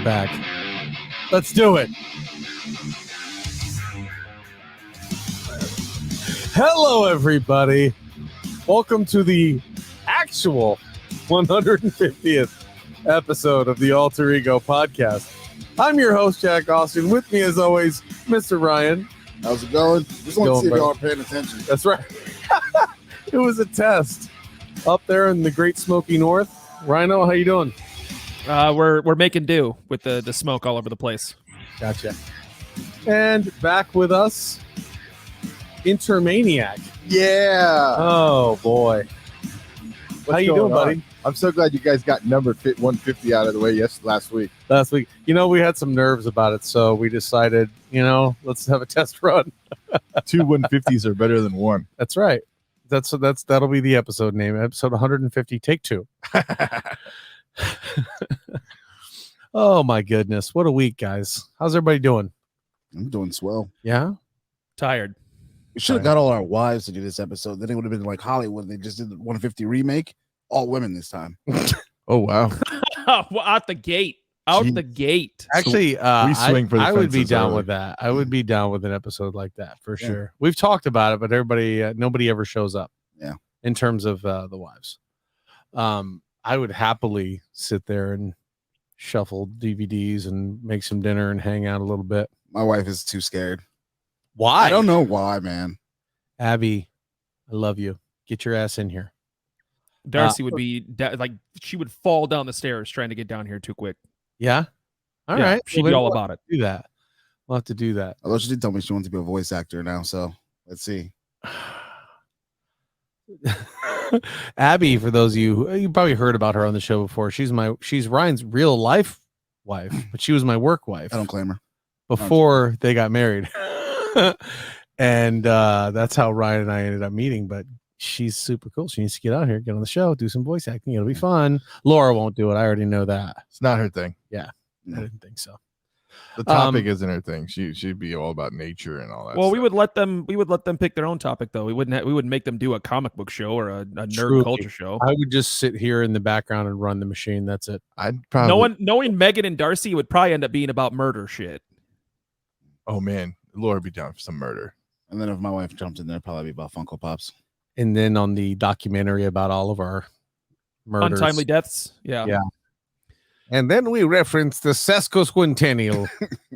back. Let's do it. Hello, everybody. Welcome to the actual 150th episode of the Alter Ego Podcast. I'm your host, Jack Austin. With me, as always, Mr. Ryan. How's it going? Just want to see if y'all are paying attention. That's right. It was a test up there in the Great Smoky North. Rhino, how you doing? We're making do with the smoke all over the place. Gotcha. And back with us, Intermaniac. Yeah. Oh boy. How you doing, buddy? I'm so glad you guys got number 150 out of the way last week. Last week, we had some nerves about it, so we decided, let's have a test run. 2 150s are better than one. That's right. That'll be the episode name. Episode 150, take 2. Oh my goodness, what a week, guys. How's everybody doing? I'm doing swell. Yeah. Tired. We should have got all our wives to do this episode. Then it would have been like Hollywood. They just did the 150 remake. All women this time. Oh wow. Out the gate. The gate. Actually, I would be down early. with that. I would be down with an episode like that for sure. We've talked about it, but nobody ever shows up. Yeah. In terms of the wives, I would happily sit there and shuffle DVDs and make some dinner and hang out a little bit. My wife is too scared. Why? I don't know why, man. Abby, I love you. Get your ass in here. Darcy would be she would fall down the stairs trying to get down here too quick. Yeah. All right. She'd be all about it. Do that. We'll have to do that. Although she did tell me she wants to be a voice actor now, so let's see. Abby, for those of you probably heard about her on the show before. She's Ryan's real life wife, but she was my work wife. I don't claim her before they got married. And that's how Ryan and I ended up meeting. But she's super cool. She needs to get out here, get on the show, do some voice acting. It'll be fun. Laura won't do it. I already know that. It's not her thing. Yeah, I didn't think so. The topic isn't her thing. She'd be all about nature and all that. Well, stuff. we would let them pick their own topic though. We wouldn't make them do a comic book show or a nerd Truly. culture show. I would just sit here in the background and run the machine. That's it. I'd probably Knowing Megan and Darcy, it would probably end up being about murder shit. Oh man, Laura would be down for some murder. And then if my wife jumped in there, it'd probably be about Funko Pops. And then on the documentary about all of our murders. Untimely deaths. Yeah. Yeah. And then we reference the sesquicentennial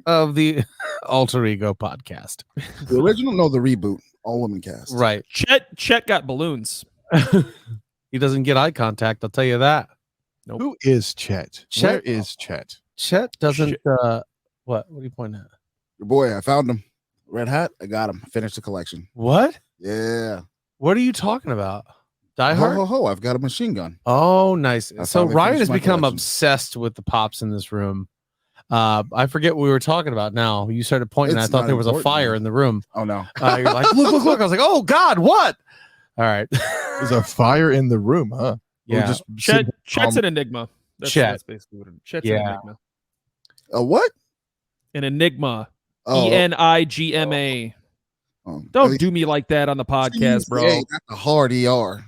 of the Alter Ego Podcast. The original, no, the reboot, all women cast. Right. Chet got balloons. He doesn't get eye contact, I'll tell you that. Nope. Who is Chet? Where is Chet? Chet doesn't what are you pointing at? Your boy, I found him. Red Hat, I got him. I finished the collection. What? Yeah. What are you talking about? Die Ho, Hard? ho, ho, I've got a machine gun. Oh, nice. I So finally Ryan finished has my become collection. obsessed with the pops in this room. I forget what we were talking about now. You started pointing. It's I thought not there was a important, fire man. in the room. Oh, no. You're like, look. I was like, oh, God, what? All right. There's a fire in the room, huh? Yeah. Or just Chet's an enigma. That's basically what it is. Chet's an enigma. A what? An enigma. Oh, Enigma. oh. Don't do me like that on the podcast, bro. Hey, that's a hard ER.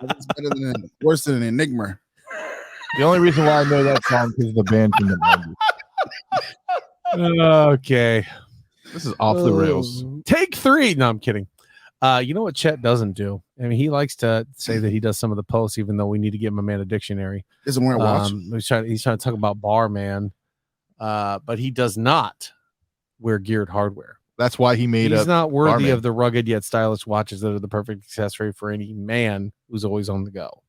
It's better than worse than an enigma. The only reason why I know that song is the band from the 90s. Okay. This is off the rails. Take 3. No, I'm kidding. You know what Chet doesn't do? I mean, he likes to say that he does some of the posts, even though we need to give him a man a dictionary. Isn't wearing a watch. He's trying to talk about bar man, but he does not wear geared hardware. That's why he made He's not worthy Barman. of the rugged yet stylish watches that are the perfect accessory for any man who's always on the go.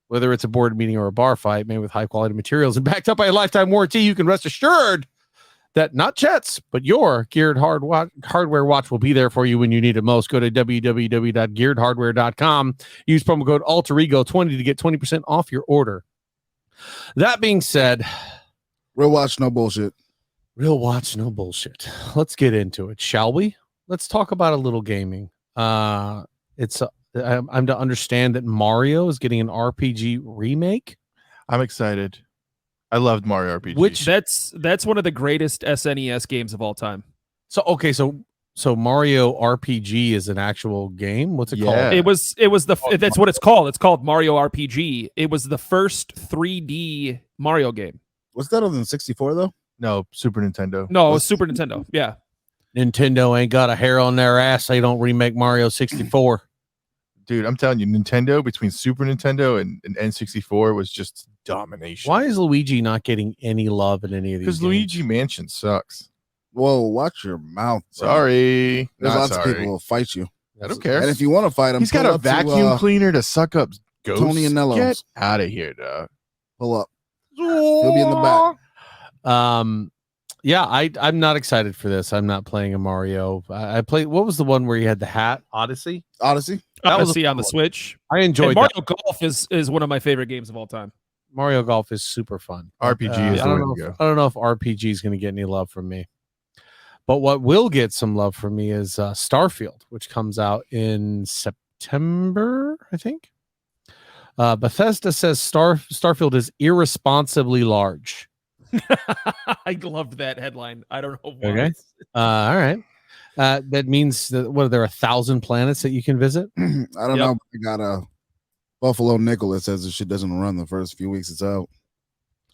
Whether it's a board meeting or a bar fight made with high quality materials and backed up by a lifetime warranty, you can rest assured that not Chet's, but your geared hardware watch will be there for you when you need it most. Go to www.gearedhardware.com. Use promo code AlterEgo20 to get 20% off your order. That being said, Real watch, no bullshit. real watch, no bullshit. Let's get into it, shall we? Let's talk about a little gaming. I'm to understand that Mario is getting an RPG remake. I'm excited. I loved Mario RPG. Which That's one of the greatest SNES games of all time. so So Mario RPG is an actual game. What's it Yeah. called? That's what it's called. It's called Mario RPG. It was the first 3D Mario game. What's that other than 64 though? No, Super Nintendo. No, it was Super Nintendo. Yeah. Nintendo ain't got a hair on their ass. They don't remake Mario 64. Dude, I'm telling you, Nintendo between Super Nintendo and N64 was just domination. Why is Luigi not getting any love in any of these? Because games? Luigi Mansion sucks. Whoa, watch your mouth. Bro. Sorry. There's Not lots sorry. of people who will fight you. I don't care. And if you want to fight him, He's got pull a up to, vacuum cleaner to suck up ghosts. Tony Anello's. Get out of here, dog. Pull up. He'll be in the back. Yeah, I'm not excited for this. I'm not playing a Mario. I played. What was the one where you had the hat? Odyssey. Odyssey. That was Odyssey a on the fun one. Switch. I enjoyed And Mario that. Golf is one of my favorite games of all time. Mario Golf is super fun. RPG is I the way don't know. to go. I don't know if RPG is going to get any love from me. But what will get some love from me is Starfield, which comes out in September, I think. Bethesda says Starfield is irresponsibly large. I loved that headline. I don't know why. Okay. All right. That means that what are there 1,000 planets that you can visit? I don't know. I got a Buffalo Nickel that says this shit doesn't run the first few weeks it's out.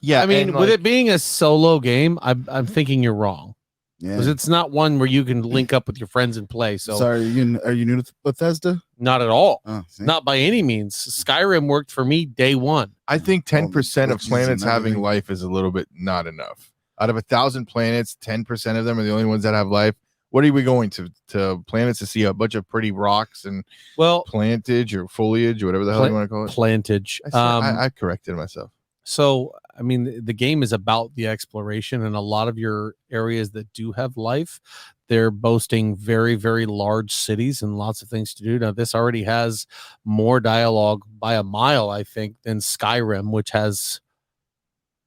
Yeah, I mean, and, with like, it being a solo game, I'm thinking you're wrong. Yeah. Because it's not one where you can link up with your friends and play. So Sorry, are you new to Bethesda? not at all. Oh, see? Not by any means. Skyrim worked for me day one. I think 10% of glitches planets and having everything. life is a little bit not enough. Out of 1,000 planets, 10% of them are the only ones that have life. What are we going to planets to see a bunch of pretty rocks and Well, plantage or foliage or whatever the hell you want to call it? plantage. I corrected myself. So, I mean, the game is about the exploration, and a lot of your areas that do have life, they're boasting very, very large cities and lots of things to do. Now, this already has more dialogue by a mile, I think, than Skyrim, which has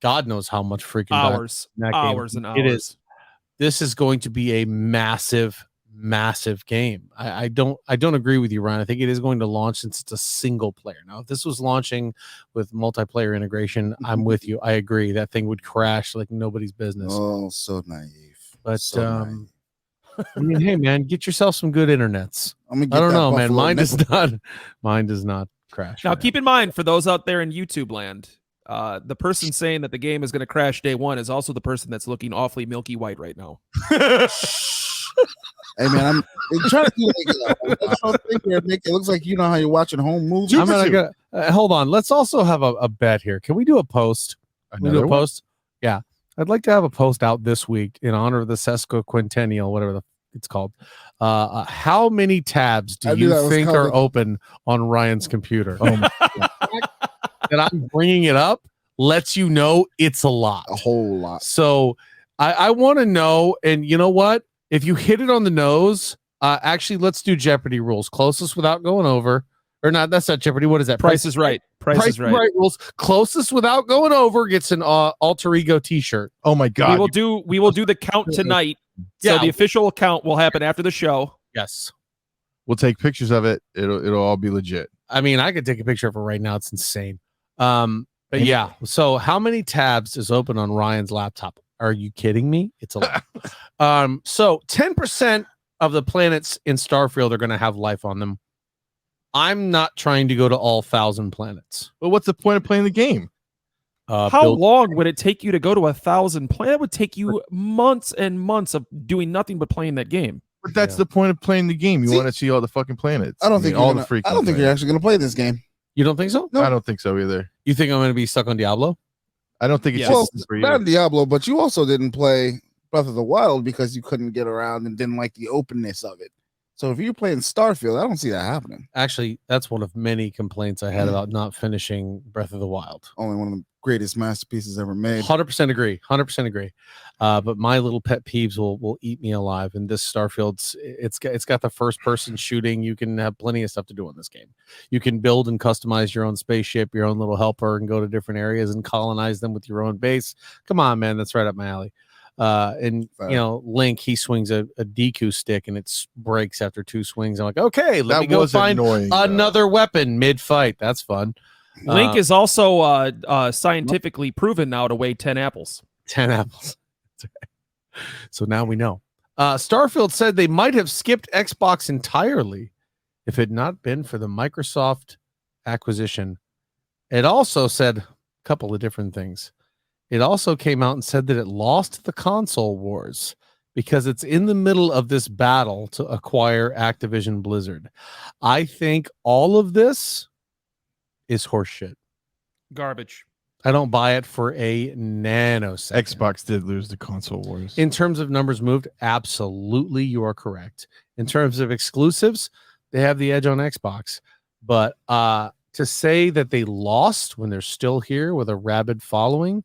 God knows how much freaking Hours, in that game. hours and hours. It is. This is going to be a massive, massive game. I don't agree with you, Ryan. I think it is going to launch since it's a single player. Now, if this was launching with multiplayer integration, I'm with you. I agree. That thing would crash like nobody's business. Oh, so naive. But So naive. I mean, hey man, get yourself some good internets. I'm gonna get I don't that know, man. Buffalo Mine Nickel. does not crash. Now, man. keep in mind, for those out there in YouTube land, the person saying that the game is going to crash day one is also the person that's looking awfully milky white right now. Hey man, I'm trying to do make it looks like you know how you're watching home movies. I'm gonna hold on. Let's also have a bet here. Can we do a post? We do Another a one? post? Yeah, I'd like to have a post out this week in honor of the sesquicentennial, whatever it's called. How many tabs do I knew that you was think are coming. open on Ryan's computer? Oh my That I'm bringing it up lets you know it's a lot. A whole lot. So I want to know, and you know what? If you hit it on the nose, actually, let's do Jeopardy rules. Closest without going over, or not? That's not Jeopardy. What is that? Price is right. Price is right. rules. Closest without going over gets an alter ego T-shirt. Oh my God. We will do the count tonight. So Yeah. the official count will happen after the show. Yes. We'll take pictures of it. It'll all be legit. I mean, I could take a picture of it right now. It's insane. But yeah. So how many tabs is open on Ryan's laptop? Are you kidding me? It's a lot. So 10% of the planets in Starfield are going to have life on them. I'm not trying to go to all 1,000 planets. But what's the point of playing the game? How long would it take you to go to 1,000 planets? It would take you months and months of doing nothing but playing that game. But that's Yeah. the point of playing the game. You See, want to see all the fucking planets. I don't think all you're the freaking. I don't think you're planets. actually gonna play this game. You don't think so? No. I don't think so either. You think I'm going to be stuck on Diablo? I don't think it's Yeah. Well, just for not you. Diablo, but you also didn't play Breath of the Wild because you couldn't get around and didn't like the openness of it. So if you're playing Starfield, I don't see that happening. Actually, that's one of many complaints I had about not finishing Breath of the Wild. Only one of the greatest masterpieces ever made. 100% agree. 100% agree. But my little pet peeves will eat me alive. And this Starfield's it's got the first person shooting. You can have plenty of stuff to do in this game. You can build and customize your own spaceship, your own little helper, and go to different areas and colonize them with your own base. Come on, man, that's right up my alley. And Fair. you know, Link, he swings a Deku stick and it breaks after 2 swings. I'm like, okay, let That me go was find annoying. another weapon mid-fight. That's fun. Link is also scientifically proven now to weigh 10 apples. 10 apples. So now we know. Starfield said they might have skipped Xbox entirely if it had not been for the Microsoft acquisition. It also said a couple of different things. It also came out and said that it lost the console wars because it's in the middle of this battle to acquire Activision Blizzard. I think all of this is horseshit. Garbage. I don't buy it for a nanosecond. Xbox did lose the console wars. In terms of numbers moved, absolutely, you are correct. In terms of exclusives, they have the edge on Xbox. But to say that they lost when they're still here with a rabid following,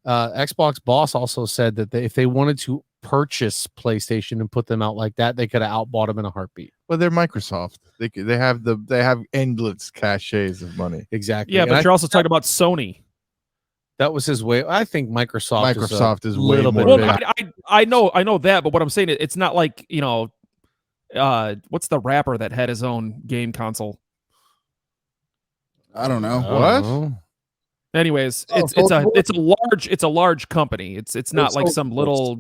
Xbox boss also said that if they wanted to purchase PlayStation and put them out like that, they could have outbought them in a heartbeat. Well, they're Microsoft. They have endless caches of money. Exactly. Yeah, And but you're also talking about Sony. that was his way. I think Microsoft is a way little more bit Well, bigger. I know that, but what I'm saying, it's not like, what's the rapper that had his own game console? I don't know. What? Oh. Anyways, Oh, it's a large company. It's not like some little,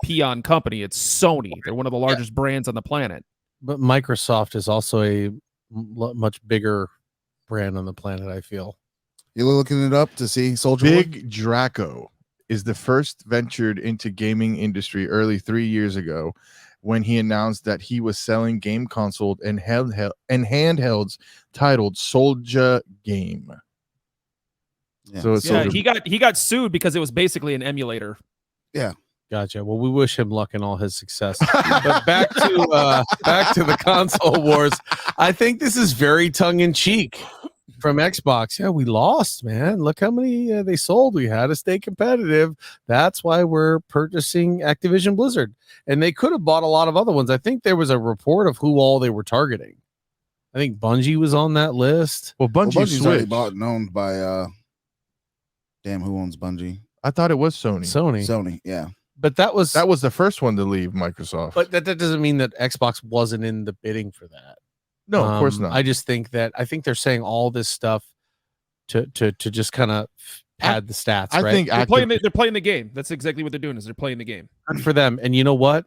peon company. It's Sony. They're one of the largest brands on the planet. But Microsoft is also a much bigger brand on the planet, I feel. You're looking it up to see Soldier Boy? Big Draco is the first ventured into gaming industry early 3 years ago when he announced that he was selling game console and handhelds titled Soldier Game. Yeah. So it's Yeah, Soldier. he got sued because it was basically an emulator. Gotcha. Well, we wish him luck in all his success. But back to the console wars. I think this is very tongue in cheek from Xbox. Yeah, we lost, man. Look how many they sold. We had to stay competitive. That's why we're purchasing Activision Blizzard. And they could have bought a lot of other ones. I think there was a report of who all they were targeting. I think Bungie was on that list. Well, Bungie Bungie's already switched. bought and owned by damn, who owns Bungie? I thought it was Sony. Sony, yeah. But that was the first one to leave Microsoft. but that doesn't mean that Xbox wasn't in the bidding for that. no, of course not. I just think they're saying all this stuff to just kind of pad the stats. I right? think They're playing the game. That's exactly what they're doing. Is they're playing the game. Good for them. And you know what?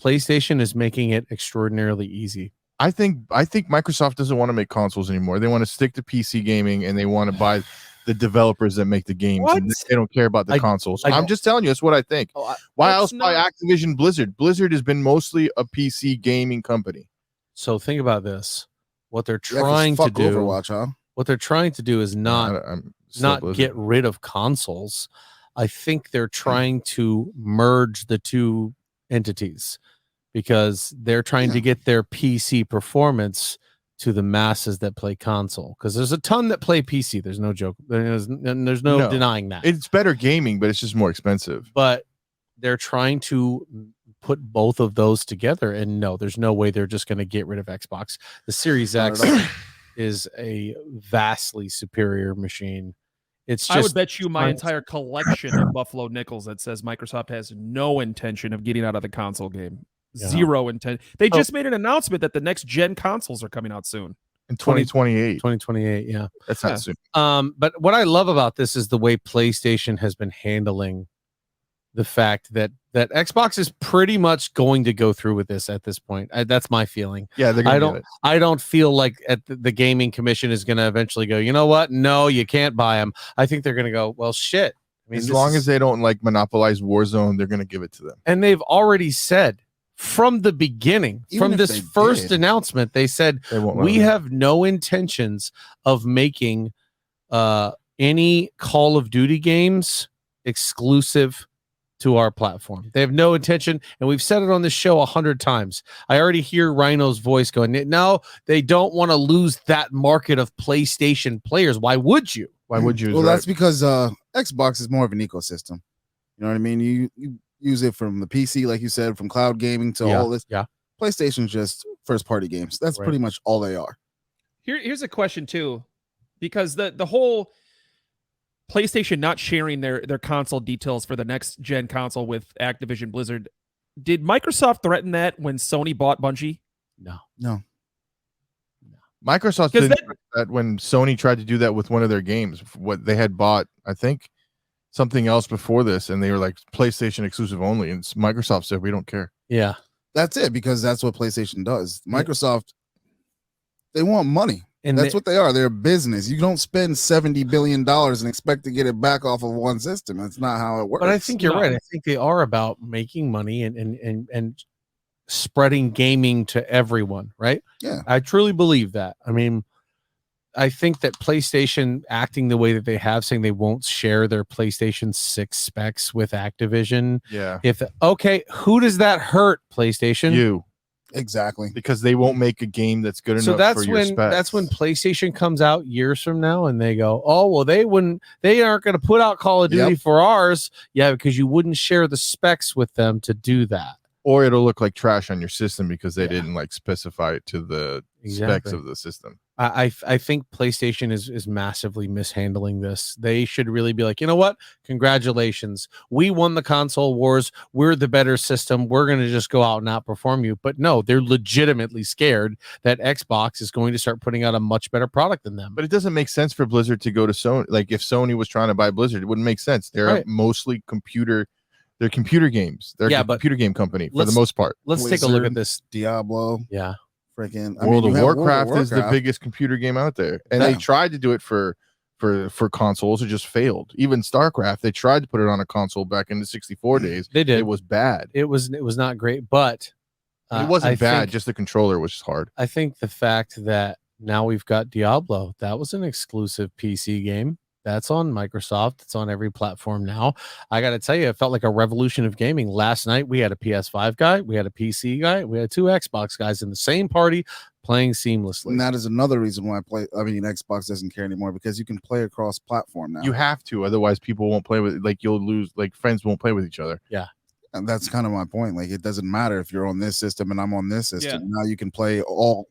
PlayStation is making it extraordinarily easy. I think Microsoft doesn't want to make consoles anymore. They want to stick to PC gaming and they want to buy the developers that make the games. What? And they don't care about the consoles. I'm just telling you, that's what I think. Oh, Why that's else buy not- Activision Blizzard? Blizzard has been mostly a PC gaming company. So think about this. What they're Yeah, 'cause trying to fuck do. Overwatch, huh? What they're trying to do is not I'm still Blizzard. get rid of consoles. I think they're trying to merge the two entities because they're trying to get their PC performance to the masses that play console. Because there's a ton that play PC. There's no joke. There's no denying that. It's better gaming, but it's just more expensive. But they're trying to put both of those together. And no, there's no way they're just going to get rid of Xbox. The Series Not X at all. is a vastly superior machine. It's just I would bet you my entire collection of Buffalo Nickels that says Microsoft has no intention of getting out of the console game. Yeah. Zero intent. They just made an announcement that the next gen consoles are coming out soon. In 2028. 2028. Yeah. That's not soon. But what I love about this is the way PlayStation has been handling the fact that Xbox is pretty much going to go through with this at this point. That's my feeling. Yeah, they're gonna get it. I don't feel like the gaming commission is going to eventually go, you know what? No, you can't buy them. I think they're going to go, well, shit. I mean, As long as they don't like monopolize Warzone, they're gonna give it to them. and they've already said from the beginning, Even from if this they first did. announcement, they said They won't let we them. have no intentions of making any Call of Duty games exclusive to our platform. They have no intention, and we've said it on this show 100 times. I already hear Rhino's voice going, no, they don't want to lose that market of PlayStation players. Why would you? Why would you? Well, that's because Xbox is more of an ecosystem. You know what I mean? You use it from the PC, like you said, from cloud gaming to all this. Yeah. PlayStation's just first party games. That's Right. pretty much all they are. Here's a question too, because the whole PlayStation not sharing their console details for the next gen console with Activision Blizzard, did Microsoft threaten that when Sony bought Bungie? No. Microsoft 'Cause did that when Sony tried to do that with one of their games. What they had bought, I think, something else before this, and they were like PlayStation exclusive only. And Microsoft said, "We don't care." Yeah. That's it, because that's what PlayStation does. Microsoft, they want money. And That's what they are. They're a business. You don't spend $70 billion and expect to get it back off of one system. That's not how it works. But I think you're No. right. I think they are about making money and spreading gaming to everyone, right? Yeah. I truly believe that. I mean, I think that PlayStation acting the way that they have, saying they won't share their PlayStation 6 specs with Activision. Yeah. Okay, who does that hurt, PlayStation? You. Exactly. Because they won't make a game that's good So enough for your specs. that's when PlayStation comes out years from now and they go, oh well, they aren't going to put out Call of Duty for ours. Yeah, because you wouldn't share the specs with them to do that. Or it'll look like trash on your system because they didn't like specify it to the specs of the system. I think PlayStation is massively mishandling this. They should really be like, you know what? Congratulations. We won the console wars. We're the better system. We're going to just go out and outperform you. But no, they're legitimately scared that Xbox is going to start putting out a much better product than them. But it doesn't make sense for Blizzard to go to Sony. Like if Sony was trying to buy Blizzard, it wouldn't make sense. They're mostly computer games. They're a computer game company for the most part. Let's take a look at this. Diablo. Yeah. Freaking World of Warcraft is the biggest computer game out there. And they tried to do it for consoles. It just failed. Even StarCraft, they tried to put it on a console back in the 64 days. They did. It was bad. It was not great, but it wasn't bad. Just the controller was hard. I think the fact that now we've got Diablo, that was an exclusive PC game. That's on Microsoft. It's on every platform now. I got to tell you, it felt like a revolution of gaming. Last night, we had a PS5 guy, we had a PC guy, we had two Xbox guys in the same party playing seamlessly. And that is another reason why Xbox doesn't care anymore, because you can play across platform now. You have to, otherwise people won't play with. Like you'll lose. Like friends won't play with each other. Yeah. And that's kind of my point. Like it doesn't matter if you're on this system and I'm on this system. Now you can play all.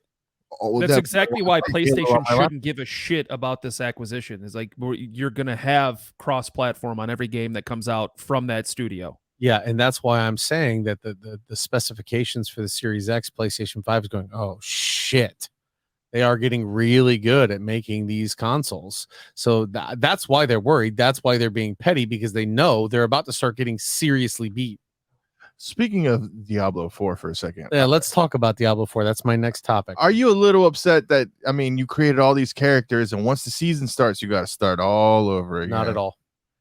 That's exactly why PlayStation shouldn't give a shit about this acquisition. Is like you're gonna have cross-platform on every game that comes out from that studio. Yeah, and that's why I'm saying that the specifications for the Series X PlayStation 5 is going, oh shit. They are getting really good at making these consoles. So that's why they're worried. That's why they're being petty, because they know they're about to start getting seriously beat. Speaking of Diablo 4 for a second. Yeah, let's talk about Diablo 4. That's my next topic. Are you a little upset that, I mean, you created all these characters and once the season starts, you got to start all over again? Not at all.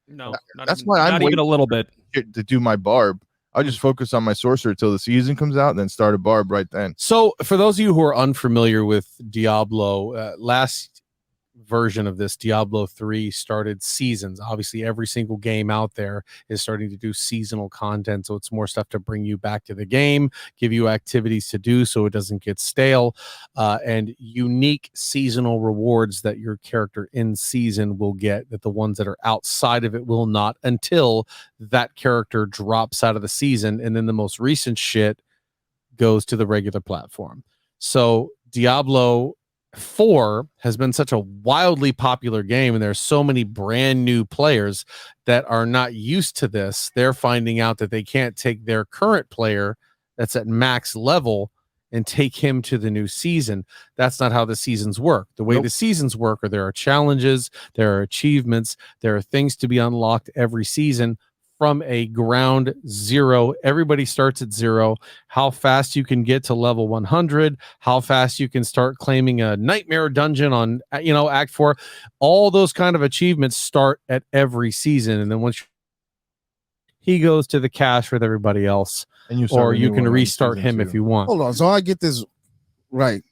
No, that's why I'm not even a little bit to do my barb. I'll just focus on my sorcerer till the season comes out and then start a barb right then. So for those of you who are unfamiliar with Diablo, last version of this, Diablo 3, started seasons. Obviously, every single game out there is starting to do seasonal content, so it's more stuff to bring you back to the game, give you activities to do so it doesn't get stale, and unique seasonal rewards that your character in season will get that the ones that are outside of it will not, until that character drops out of the season, and then the most recent shit goes to the regular platform. So Diablo 4 has been such a wildly popular game, and there's so many brand new players that are not used to this. They're finding out that they can't take their current player that's at max level and take him to the new season. That's not how the seasons work. The way the seasons work are there are challenges, there are achievements, there are things to be unlocked every season. From a ground zero, everybody starts at zero. How fast you can get to level 100, how fast you can start claiming a nightmare dungeon on, Act 4. All those kind of achievements start at every season, and then once he goes to the cache with everybody else, and you can restart him if you want. Hold on, so I get this right.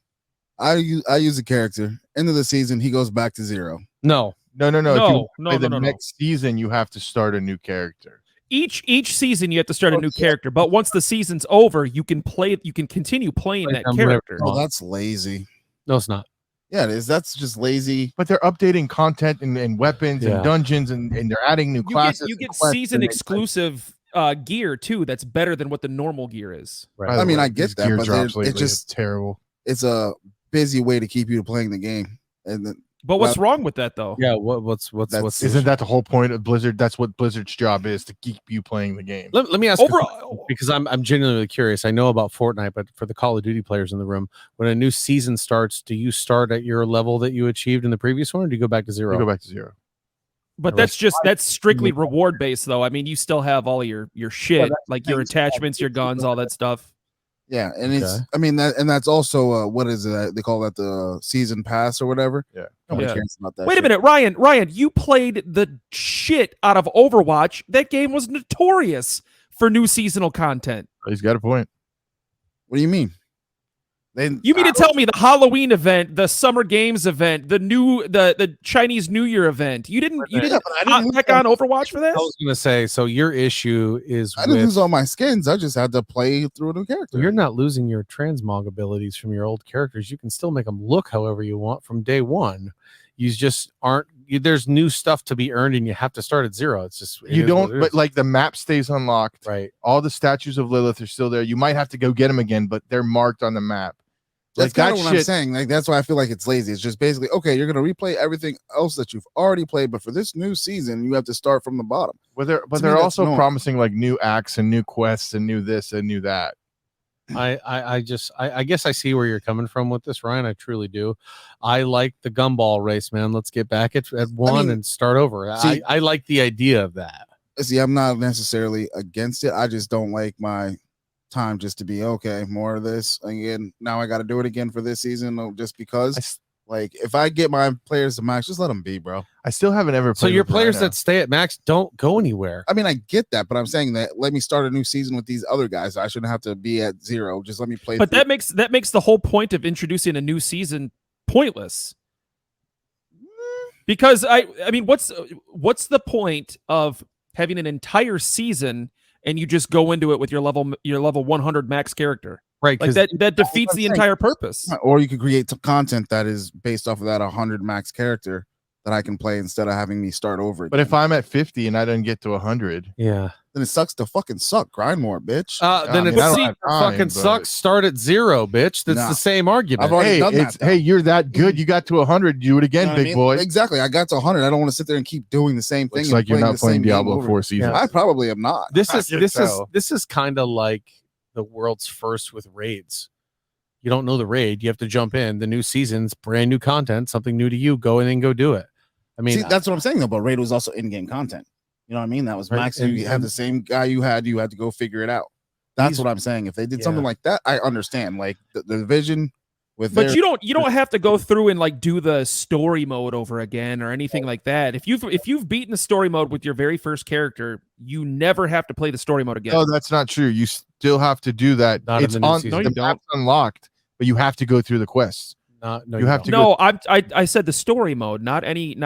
I use a character. End of the season, he goes back to zero. No. The next season, you have to start a new character. Each season, you have to start a new character. But once the season's over, you can continue playing that character. Oh, that's lazy. No, it's not. Yeah, it is. That's just lazy. But they're updating content and weapons and dungeons, and they're adding new classes. You get season exclusive gear too. That's better than what the normal gear is. Right. I mean, I get that, but it's just terrible. It's a busy way to keep you playing the game, and then. But what's wrong with that, though? Yeah, what's isn't that the whole point of Blizzard? That's what Blizzard's job is, to keep you playing the game. Let me ask you, because I'm genuinely curious. I know about Fortnite, but for the Call of Duty players in the room, when a new season starts, do you start at your level that you achieved in the previous one, or do you go back to zero? You go back to zero. But that's strictly reward based, though. I mean, you still have all your shit, like your attachments, your guns, all that stuff. Yeah, and Okay. it's I mean that's also what is it? They call that the season pass or whatever. Yeah. Nobody Yeah. cares about that. Wait a shit. minute, Ryan, you played the shit out of Overwatch. That game was notorious for new seasonal content. He's got a point. What do you mean? You mean to tell me the Halloween event, the Summer Games event, the Chinese New Year event? You didn't but I didn't hot lose back all on my Overwatch for I this? was gonna say, so your issue is I didn't with lose all my skins. I just had to play through a new character. you're not losing your transmog abilities from your old characters. You can still make them look however you want from day one. You just aren't. There's new stuff to be earned, and you have to start at zero. It's just You don't, but like the map stays unlocked. right. All the statues of Lilith are still there. You might have to go get them again, but they're marked on the map. That's Like kind that of what I'm shit. saying. Like that's why I feel like it's lazy. It's just basically okay. You're gonna replay everything else that you've already played, but for this new season, you have to start from the bottom. But they're To me, they're that's also annoying. promising like new acts and new quests and new this and new that. I guess I see where you're coming from with this, Ryan. I truly do. I like the gumball race, man. Let's get back at one mean, and start over. see- I like the idea of that. See, I'm not necessarily against it. I just don't like my time just to be okay. More of this again. Now I got to do it again for this season, just because. Like if I get my players to max, just let them be, bro. I still haven't ever So played your with players Rhino. that stay at max don't go anywhere. I mean, I get that, but I'm saying that let me start a new season with these other guys. I shouldn't have to be at zero. Just let me play. But through. that makes the whole point of introducing a new season pointless. Because I mean, what's the point of having an entire season and you just go into it with your level 100 max character? Right. Like that defeats I'm the saying. entire purpose. Or you could create some content that is based off of that 100 max character that I can play instead of having me start over again. But if I'm at 50 and I don't get to 100, Yeah. then it sucks to fucking suck. Grind more, bitch. Then I it mean, I don't see, have time, fucking but- sucks. Start at zero, bitch. That's Nah. the same argument. I've already hey, done that, it's though. hey, you're that good. You got to 100. Do it You again, know what I big mean? boy. Exactly. I got to 100. I don't want to sit there and keep doing the same thing. Looks and like you're not the same playing game Diablo over. 4 season. I probably am not. This I is can this is tell. this is kind of like the world's first with raids. You don't know the raid, you have to jump in. The new season's brand new content, something new to you. Go in and go do it. I mean, See, that's what I'm saying though. But raid was also in-game content. You know what I mean? That was Right, max. and- You had the same guy you had to go figure it out. That's These- what I'm saying. If they did Yeah. something like that, I understand. Like the division with But their, you don't have to go through and like do the story mode over again or anything like that. If you've beaten the story mode with your very first character, you never have to play the story mode again. No, that's not true. You still have to do that. Not in It's the new on season. No, the you don't. map's unlocked, but you have to go through the quests. no, you have don't. to No, I said the story mode, not any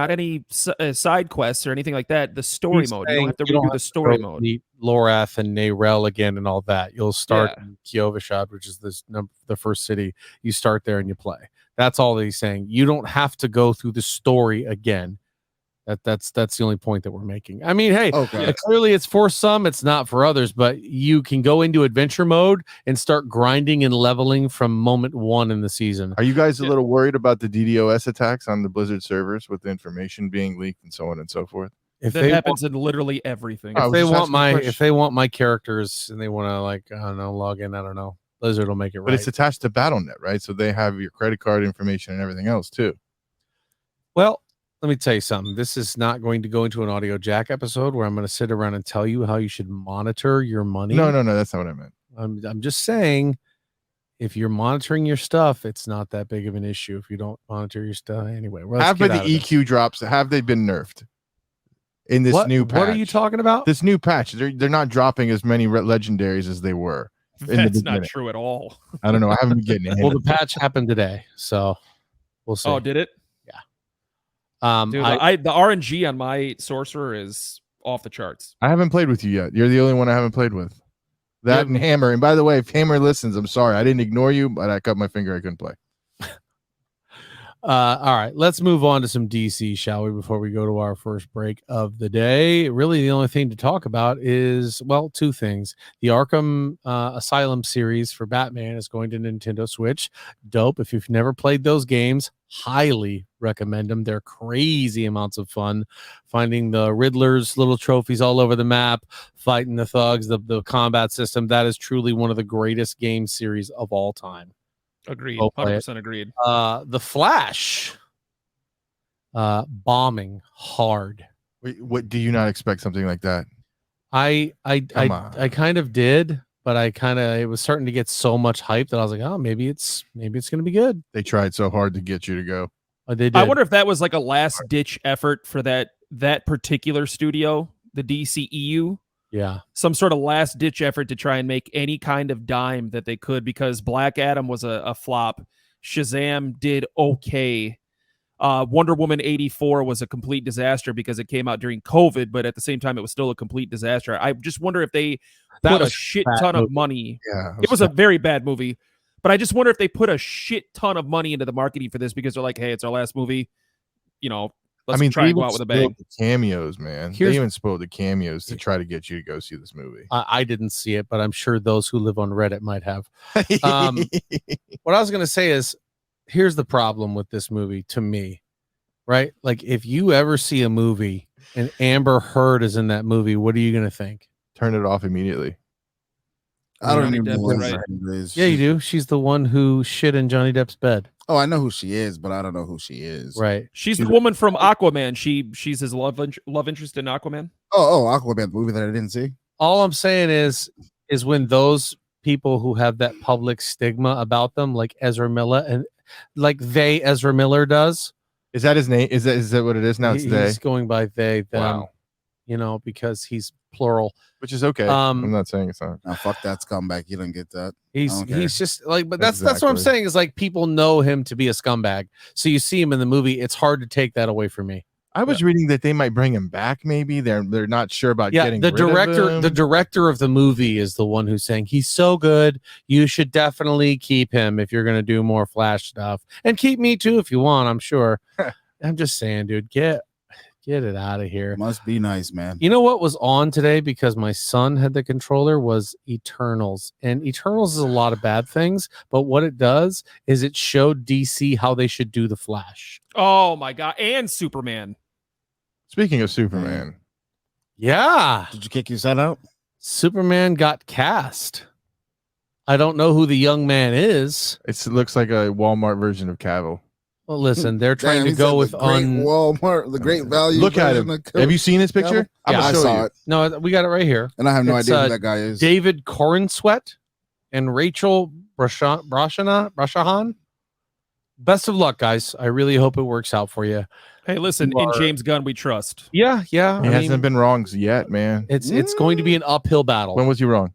side quests or anything like that. The story He's mode. You saying don't have to you don't redo the have to story go mode. meet Lorath and Nayrel again and all that. You'll start Yeah. in Kiovashad, which is the first city. You start there and you play. That's all that he's saying. You don't have to go through the story again. That's the only point that we're making. I mean, hey, okay. clearly it's for some, it's not for others, but you can go into adventure mode and start grinding and leveling from moment one in the season. Are you guys a Yeah. little worried about the DDoS attacks on the Blizzard servers with the information being leaked and so on and so forth? If That they happens in literally everything. I if was they just want asking a question. if they want my characters and they want to like I don't know log in, I don't know. Blizzard will make it But right. it's attached to BattleNet, right? So they have your credit card information and everything else too. Well, let me tell you something. This is not going to go into an audio jack episode where I'm going to sit around and tell you how you should monitor your money. No, that's not what I meant. I'm just saying, if you're monitoring your stuff, it's not that big of an issue. If you don't monitor your stuff anyway, let's Have get the out of this. EQ drops? Have they been nerfed in this new patch? What are you talking about? This new patch, they're not dropping as many legendaries as they were. the That's not beginning. true at all. I don't know. I haven't been getting it. Well, the patch happened today, so we'll see. Oh, did it? Dude, I, the RNG on my sorcerer is off the charts. I haven't played with you yet. You're the only one I haven't played with. That and Hammer. And by the way, if Hammer listens, I'm sorry. I didn't ignore you, but I cut my finger. I couldn't play. all right, let's move on to some DC, shall we, before we go to our first break of the day. Really, the only thing to talk about is, well, two things. The Arkham Asylum series for Batman is going to Nintendo Switch. Dope. If you've never played those games, highly recommend them. They're crazy amounts of fun. Finding the Riddler's little trophies all over the map, fighting the thugs, the combat system. That is truly one of the greatest game series of all time. Agreed. Go play it. 100% agreed. The Flash bombing hard. Wait, what do you not expect something like that? I Come on. kind of did, but it was starting to get so much hype that I was like, oh, maybe it's gonna be good. They tried so hard to get you to go. Oh, they did. I wonder if that was like a last ditch effort for that particular studio, the DCEU. Yeah. Some sort of last ditch effort to try and make any kind of dime that they could, because Black Adam was a flop. Shazam did okay. Wonder Woman 84 was a complete disaster because it came out during COVID, but at the same time, it was still a complete disaster. I just wonder if they put a shit ton of money. Yeah, it was a very bad movie, but I just wonder if they put a shit ton of money into the marketing for this because they're like, hey, it's our last movie. Let's try and go out with a bang. The cameos, man. They even spoiled the cameos to try to get you to go see this movie. I didn't see it, but I'm sure those who live on Reddit might have. What I was going to say is, here's the problem with this movie to me, right? Like, if you ever see a movie and Amber Heard is in that movie, what are you going to think? Turn it off immediately. I don't even know Depp, who right? that is. Yeah, you do. She's the one who shit in Johnny Depp's bed. Oh, I know who she is, but I don't know who she is. Right. She's the woman from Aquaman. She's his love interest in Aquaman. Oh, Aquaman, the movie that I didn't see. All I'm saying is when those people who have that public stigma about them, like Ezra Miller, and like Ezra Miller does. Is that his name? Is that what it is now? It's they. He's going by they, them, wow. Because he's plural. Which is okay. I'm not saying it's not. No, fuck that scumbag. You don't get that. He's just like, but that's what I'm saying is like, people know him to be a scumbag. So you see him in the movie, it's hard to take that away from me. I was reading that they might bring him back. Maybe they're not sure about getting the director. rid of him. The director of the movie is the one who's saying he's so good. You should definitely keep him if you're going to do more Flash stuff, and keep me too if you want. I'm sure. I'm just saying, dude, get it out of here. Must be nice, man. You know what was on today because my son had the controller was Eternals, and Eternals is a lot of bad things, but what it does is it showed DC how they should do the Flash. Oh my god, and Superman. Speaking of Superman, yeah, did you kick your son out? Superman got cast. I don't know who the young man is. It looks like a Walmart version of Cavill. Well, listen, they're trying to go with Walmart, the great value. Look at him. Have you seen his picture? Yeah, I saw it. No, we got it right here. And I have no idea who that guy is. David Corenswet and Rachel Brosnahan. Best of luck, guys. I really hope it works out for you. Hey, listen, in James Gunn we trust. Yeah. He hasn't been wrong yet, man. It's going to be an uphill battle. When was he wrong?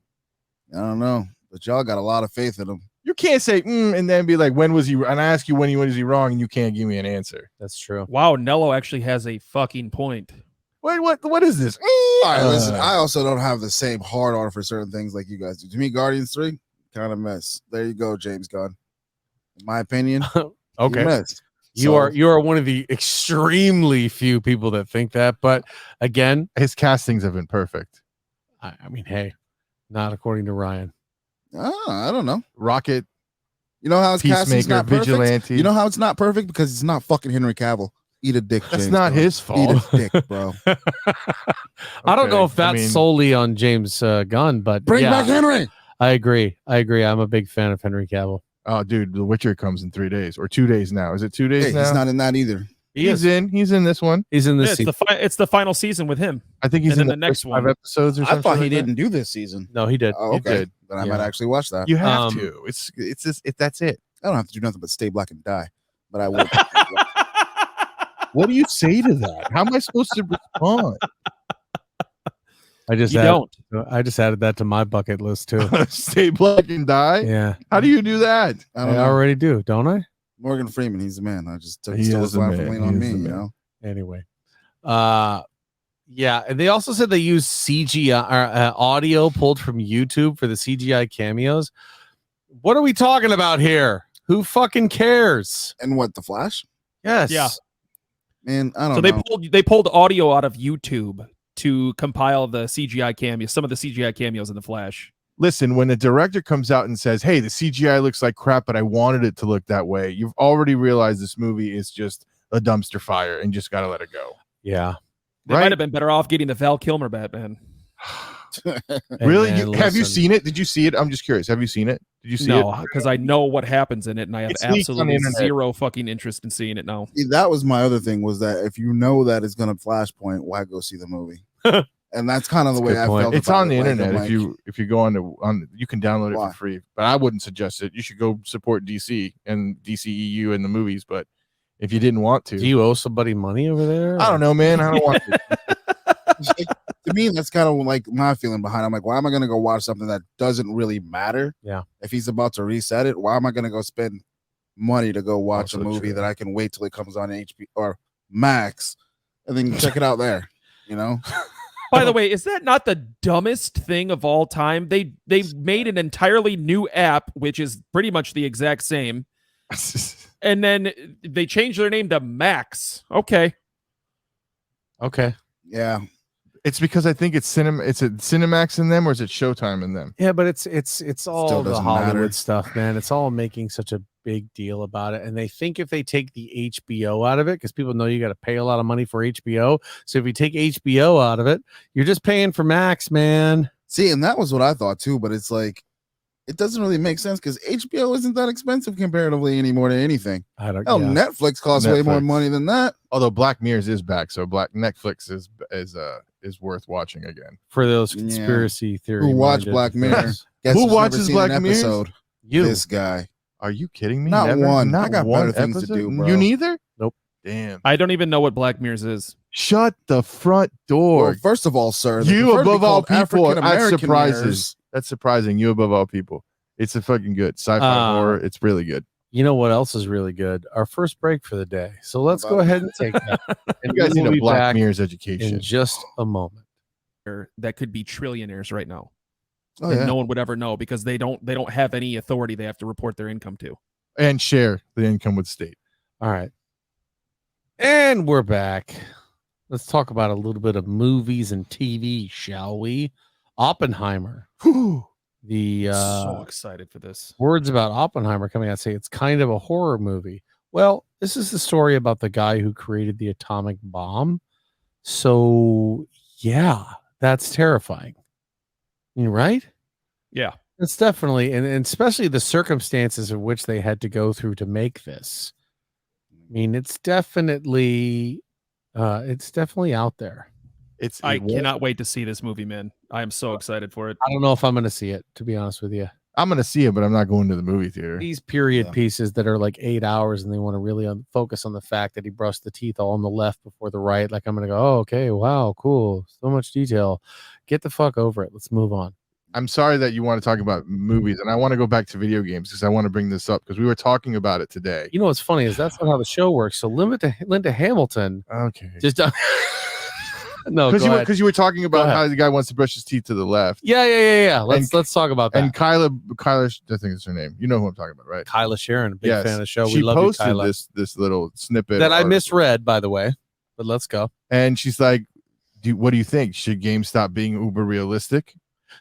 I don't know, but y'all got a lot of faith in him. You can't say and then be like, when was he? And I ask you when was he wrong, and you can't give me an answer. That's true. Wow, Nello actually has a fucking point. Wait, what is this? All right, listen. I also don't have the same hard on for certain things like you guys do. To me, Guardians 3 kind of mess. There you go, James Gunn. In my opinion, okay. Messed. You are one of the extremely few people that think that, but again, his castings have been perfect. I mean, hey, not according to Ryan. I don't know. Rocket. You know how his casting's not perfect? Vigilante. You know how it's not perfect? Because it's not fucking Henry Cavill. Eat a dick, That's James not Gunn. his fault. Eat a dick, bro. I don't know if that's solely on James Gunn, but bring back Henry. I agree. I'm a big fan of Henry Cavill. Oh, dude, The Witcher comes in 3 days or 2 days now. Is it 2 days now? He's not in that either. He's in this one. He's in this. Yeah, it's the final season with him. I think he's in the next one. 5 episodes or something. I thought he like didn't do this season. No, he did. Oh, okay. He did. Then I might actually watch that. You have to. It's just that's it. I don't have to do nothing but stay black and die. But I will. What do you say to that? How am I supposed to respond? I just added that to my bucket list too. Stay black and die. Yeah. How do you do that? I already do, don't I? Morgan Freeman, he's the man. I just took He still is his the line man. from lean He on is me, the you man. know. Anyway, yeah, and they also said they used CGI audio pulled from YouTube for the CGI cameos. What are we talking about here? Who fucking cares? And what, the Flash? Yes. Yeah. Man, I don't So know. they pulled audio out of YouTube to compile the CGI cameos, some of the CGI cameos in the Flash. Listen, when the director comes out and says, "Hey, the CGI looks like crap, but I wanted it to look that way," you've already realized this movie is just a dumpster fire and just got to let it go. Yeah. They might have been better off getting the Val Kilmer Batman. Really? Man, Have you seen it? Did you see it? I'm just curious. Have you seen it? Did you see it? No, because I know what happens in it, and I have It's leaked on the absolutely internet. zero fucking interest in seeing it now. See, that was my other thing, was that if you know that it's gonna Flashpoint, why go see the movie? And that's kind of the That's a way good I point. felt. It's about on the it. Like, internet. I'm If you go on you can download it Why? for free. But I wouldn't suggest it. You should go support DC and DCEU and the movies. But if you didn't want to, Do you owe somebody money over there? I don't know, man. I don't want to. like, to me, that's kind of like my feeling behind it. I'm like, why am I going to go watch something that doesn't really matter? Yeah. If he's about to reset it, why am I going to go spend money to go watch Also a movie true. that I can wait till it comes on HBO or Max and then check it out there? You know? By the way, is that not the dumbest thing of all time? They've made an entirely new app, which is pretty much the exact same, and then they changed their name to Max. Okay. Yeah. It's because I think it's It's a Cinemax in them, or is it Showtime in them? Yeah, but it's all Still the doesn't Hollywood matter. stuff, man. It's all making such a big deal about it, and they think if they take the HBO out of it, because people know you got to pay a lot of money for HBO. So if you take HBO out of it, you're just paying for Max, man. See, and that was what I thought too, but it's like it doesn't really make sense because HBO isn't that expensive comparatively anymore to anything. I don't. Hell, Yeah. Netflix costs way more Netflix. money than that. Although Black Mirrors is back, so Netflix is worth watching again. For those Yeah. conspiracy theory. Who watch Black Mirror? Guess Who who's never watches seen Black an Mirrors? episode? You. This guy. Are you kidding me? Not one. I Not got one better things to episode? do, bro. You neither? Nope. Damn. I don't even know what Black Mirrors is. Shut the front door. Well, first of all, sir, they You prefer to be above all called people. That's African-American surprising. mirrors. That's surprising. You above all people. It's a fucking good sci-fi horror. It's really good. You know what else is really good? Our first break for the day. So let's go ahead and take that. And you guys we'll need be a Black back Mirrors in education. just a moment. That could be trillionaires right now. Oh, And yeah. no one would ever know because they don't have any authority they have to report their income to. And share the income with state. All right. And we're back. Let's talk about a little bit of movies and TV, shall we? Oppenheimer. The So excited for this. words about Oppenheimer coming out say it's kind of a horror movie. Well, this is the story about the guy who created the atomic bomb. So, yeah, that's terrifying. You're right? Yeah. It's definitely, and especially the circumstances in which they had to go through to make this. I mean, it's definitely out there. I cannot wait to see this movie, man. I am so excited for it. I don't know if I'm going to see it, to be honest with you. I'm gonna see it, but I'm not going to the movie theater. These period Yeah. pieces that are like 8 hours and they want to really focus on the fact that he brushed the teeth all on the left before the right. Like, I'm going to go, oh, okay, wow, cool. So much detail. Get the fuck over it. Let's move on. I'm sorry that you want to talk about movies, and I want to go back to video games because I want to bring this up because we were talking about it today. You know what's funny is that's not how the show works. So Linda Hamilton Okay. just no, go ahead. Because you were talking about ahead. how the guy wants to brush his teeth to the left. Yeah. Let's talk about that. And Kyla, I think is her name. You know who I'm talking about, right? Kyla Sharon, a big Yes. fan of the show. She We love you, posted Kyla. this little snippet That I article. misread, by the way. But let's go. And she's like, what do you think? Should games stop being uber realistic?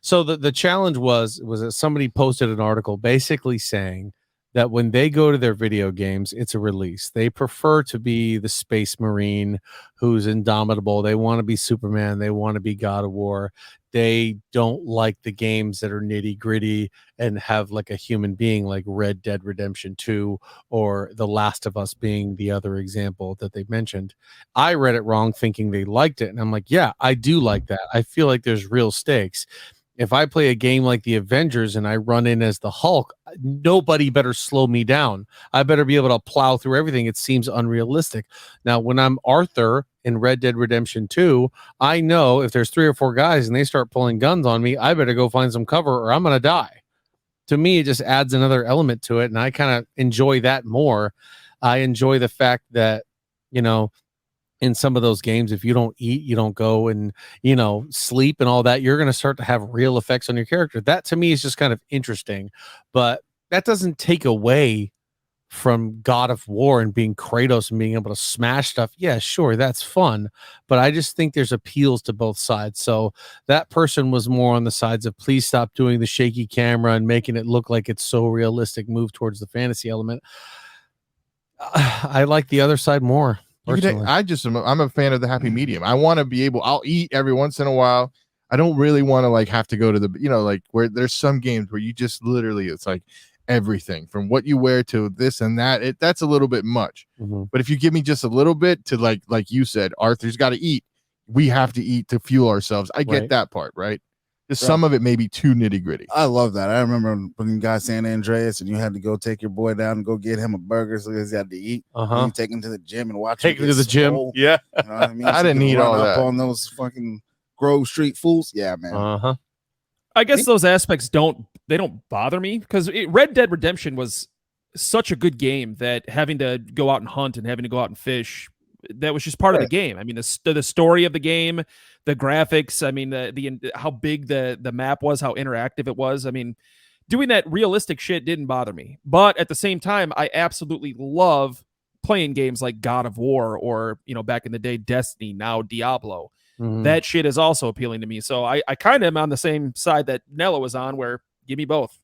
So the challenge was that somebody posted an article basically saying that when they go to their video games, it's a release. They prefer to be the Space Marine who's indomitable. They want to be Superman. They want to be God of War. They don't like the games that are nitty gritty and have like a human being, like Red Dead Redemption 2 or The Last of Us being the other example that they mentioned. I read it wrong thinking they liked it. And I'm like, yeah, I do like that. I feel like there's real stakes. If I play a game like the Avengers and I run in as the Hulk, nobody better slow me down. I better be able to plow through everything. It seems unrealistic. Now, when I'm Arthur in Red Dead Redemption 2, I know if there's 3 or 4 guys and they start pulling guns on me, I better go find some cover or I'm going to die. To me, it just adds another element to it. And I kind of enjoy that more. I enjoy the fact that, you know, in some of those games, if you don't eat, you don't go and, you know, sleep and all that, you're going to start to have real effects on your character. That to me is just kind of interesting, but that doesn't take away from God of War and being Kratos and being able to smash stuff. Yeah, sure, that's fun, but I just think there's appeals to both sides. So that person was more on the sides of please stop doing the shaky camera and making it look like it's so realistic, move towards the fantasy element. I like the other side more. I'm a fan of the happy medium. I want to be able, I'll eat every once in a while. I don't really want to like have to go to the, you know, like where there's some games where you just literally, it's like everything from what you wear to this and that. That's a little bit much. Mm-hmm. But if you give me just a little bit to like you said, Arthur's got to eat. we have to eat to fuel ourselves. I get Right. that part, right? Just Yeah. some of it may be too nitty gritty. I love that. I remember when you got San Andreas and you had to go take your boy down and go get him a burger so he had to eat. And you take him to the gym and watch Take him him to the gym. swole, Yeah. You know what I mean? I didn't you need run all up that. on those fucking Grove Street fools. Yeah, man. I guess those aspects don't bother me because Red Dead Redemption was such a good game that having to go out and hunt and having to go out and fish, that was just part of the game. I mean, the story of the game, the graphics, I mean, the how big the map was, how interactive it was. I mean, doing that realistic shit didn't bother me. But at the same time, I absolutely love playing games like God of War or, back in the day, Destiny, now Diablo. That shit is also appealing to me. So I kind of am on the same side that Nello was on, where give me both.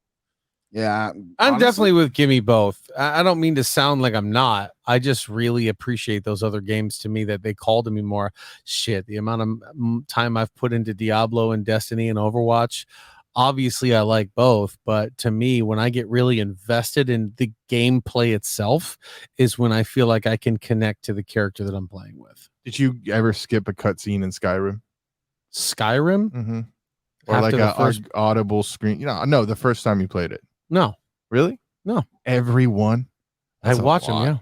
Yeah, I'm definitely with gimme both. I don't mean to sound like I'm not. I just really appreciate those other games to me that they call to me more. Shit, the amount of time I've put into Diablo and Destiny and Overwatch. Obviously, I like both, but to me, when I get really invested in the gameplay itself, is when I feel like I can connect to the character that I'm playing with. Did you ever skip a cutscene in Skyrim? Skyrim? Mm-hmm. Or After like the first... audible screen? No, the first time you played it. No. Really? No. Everyone? I watch them, yeah.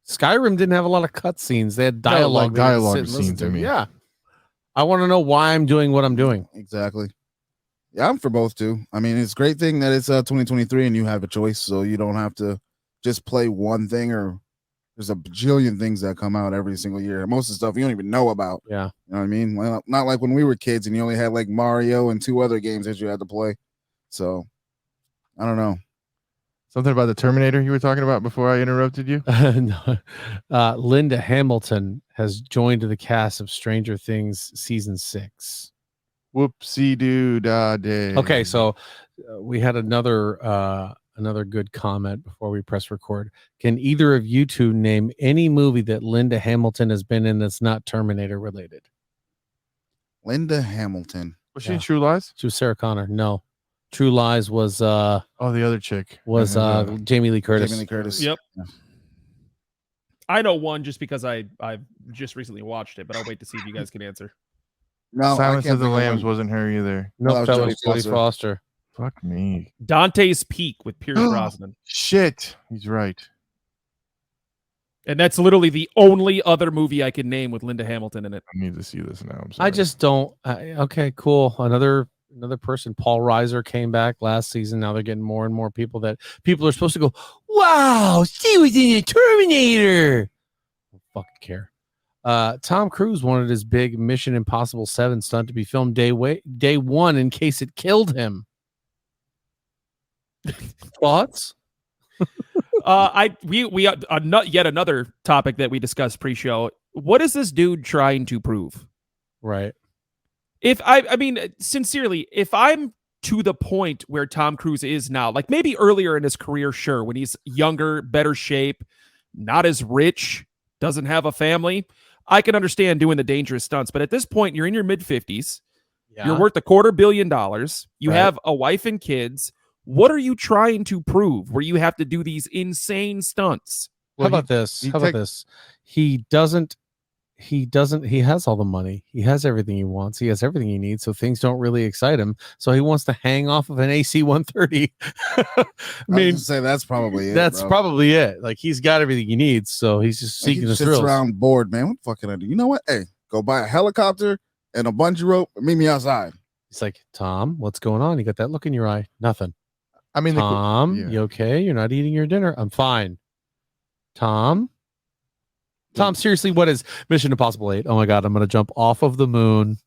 Skyrim didn't have a lot of cutscenes. They had dialogue. No, like dialogue scenes, I mean. Yeah. I want to know why I'm doing what I'm doing. Exactly. Yeah, I'm for both too. I mean, it's a great thing that it's 2023 and you have a choice, so you don't have to just play one thing, or there's a bajillion things that come out every single year. Most of the stuff you don't even know about. Yeah. You know what I mean? Well, not like when we were kids and you only had like Mario and 2 other games that you had to play. So I don't know. Something about the Terminator you were talking about before I interrupted you? No. Linda Hamilton has joined the cast of Stranger Things season 6. Whoopsie doo da day. Okay, so we had another good comment before we press record. Can either of you two name any movie that Linda Hamilton has been in that's not Terminator related? Linda Hamilton. Was she in True Lies? She was Sarah Connor. No. True Lies was the other chick was Jamie Lee Curtis. Jamie Lee Curtis. Yep. Yeah. I know one just because I've just recently watched it, but I'll wait to see if you guys can answer. No, Silence of the think Lambs wasn't her either. No, that that was was Jodie Jodie Foster. Fuck me. Dante's Peak with Pierce Brosnan. Shit. He's right. And that's literally the only other movie I can name with Linda Hamilton in it. I need to see this now. I'm sorry. I just don't. Okay, cool. Another person, Paul Reiser, came back last season. Now they're getting more and more people are supposed to go, wow, she was in a Terminator. I don't fucking care. Tom Cruise wanted his big Mission Impossible 7 stunt to be filmed day one in case it killed him. Thoughts? Yet another topic that we discussed pre-show. What is this dude trying to prove? Right. If I mean, sincerely, if I'm to the point where Tom Cruise is now, like maybe earlier in his career, sure, when he's younger, better shape, not as rich, doesn't have a family, I can understand doing the dangerous stunts. But at this point, you're in your mid-50s. Yeah. You're worth $250 million. You have a wife and kids. What are you trying to prove where you have to do these insane stunts? How about this? He has all the money. He has everything he wants. He has everything he needs. So things don't really excite him. So he wants to hang off of an AC 130. I mean, say that's probably it. That's probably it. Like he's got everything he needs. So he's just seeking the thrills. Around bored, man. What the fuck can I do? You know what? Hey, go buy a helicopter and a bungee rope and meet me outside. He's like, Tom, what's going on? You got that look in your eye. Nothing. I mean, Tom, you okay? You're not eating your dinner. I'm fine. Tom, seriously, what is Mission Impossible 8? Oh my God, I'm going to jump off of the moon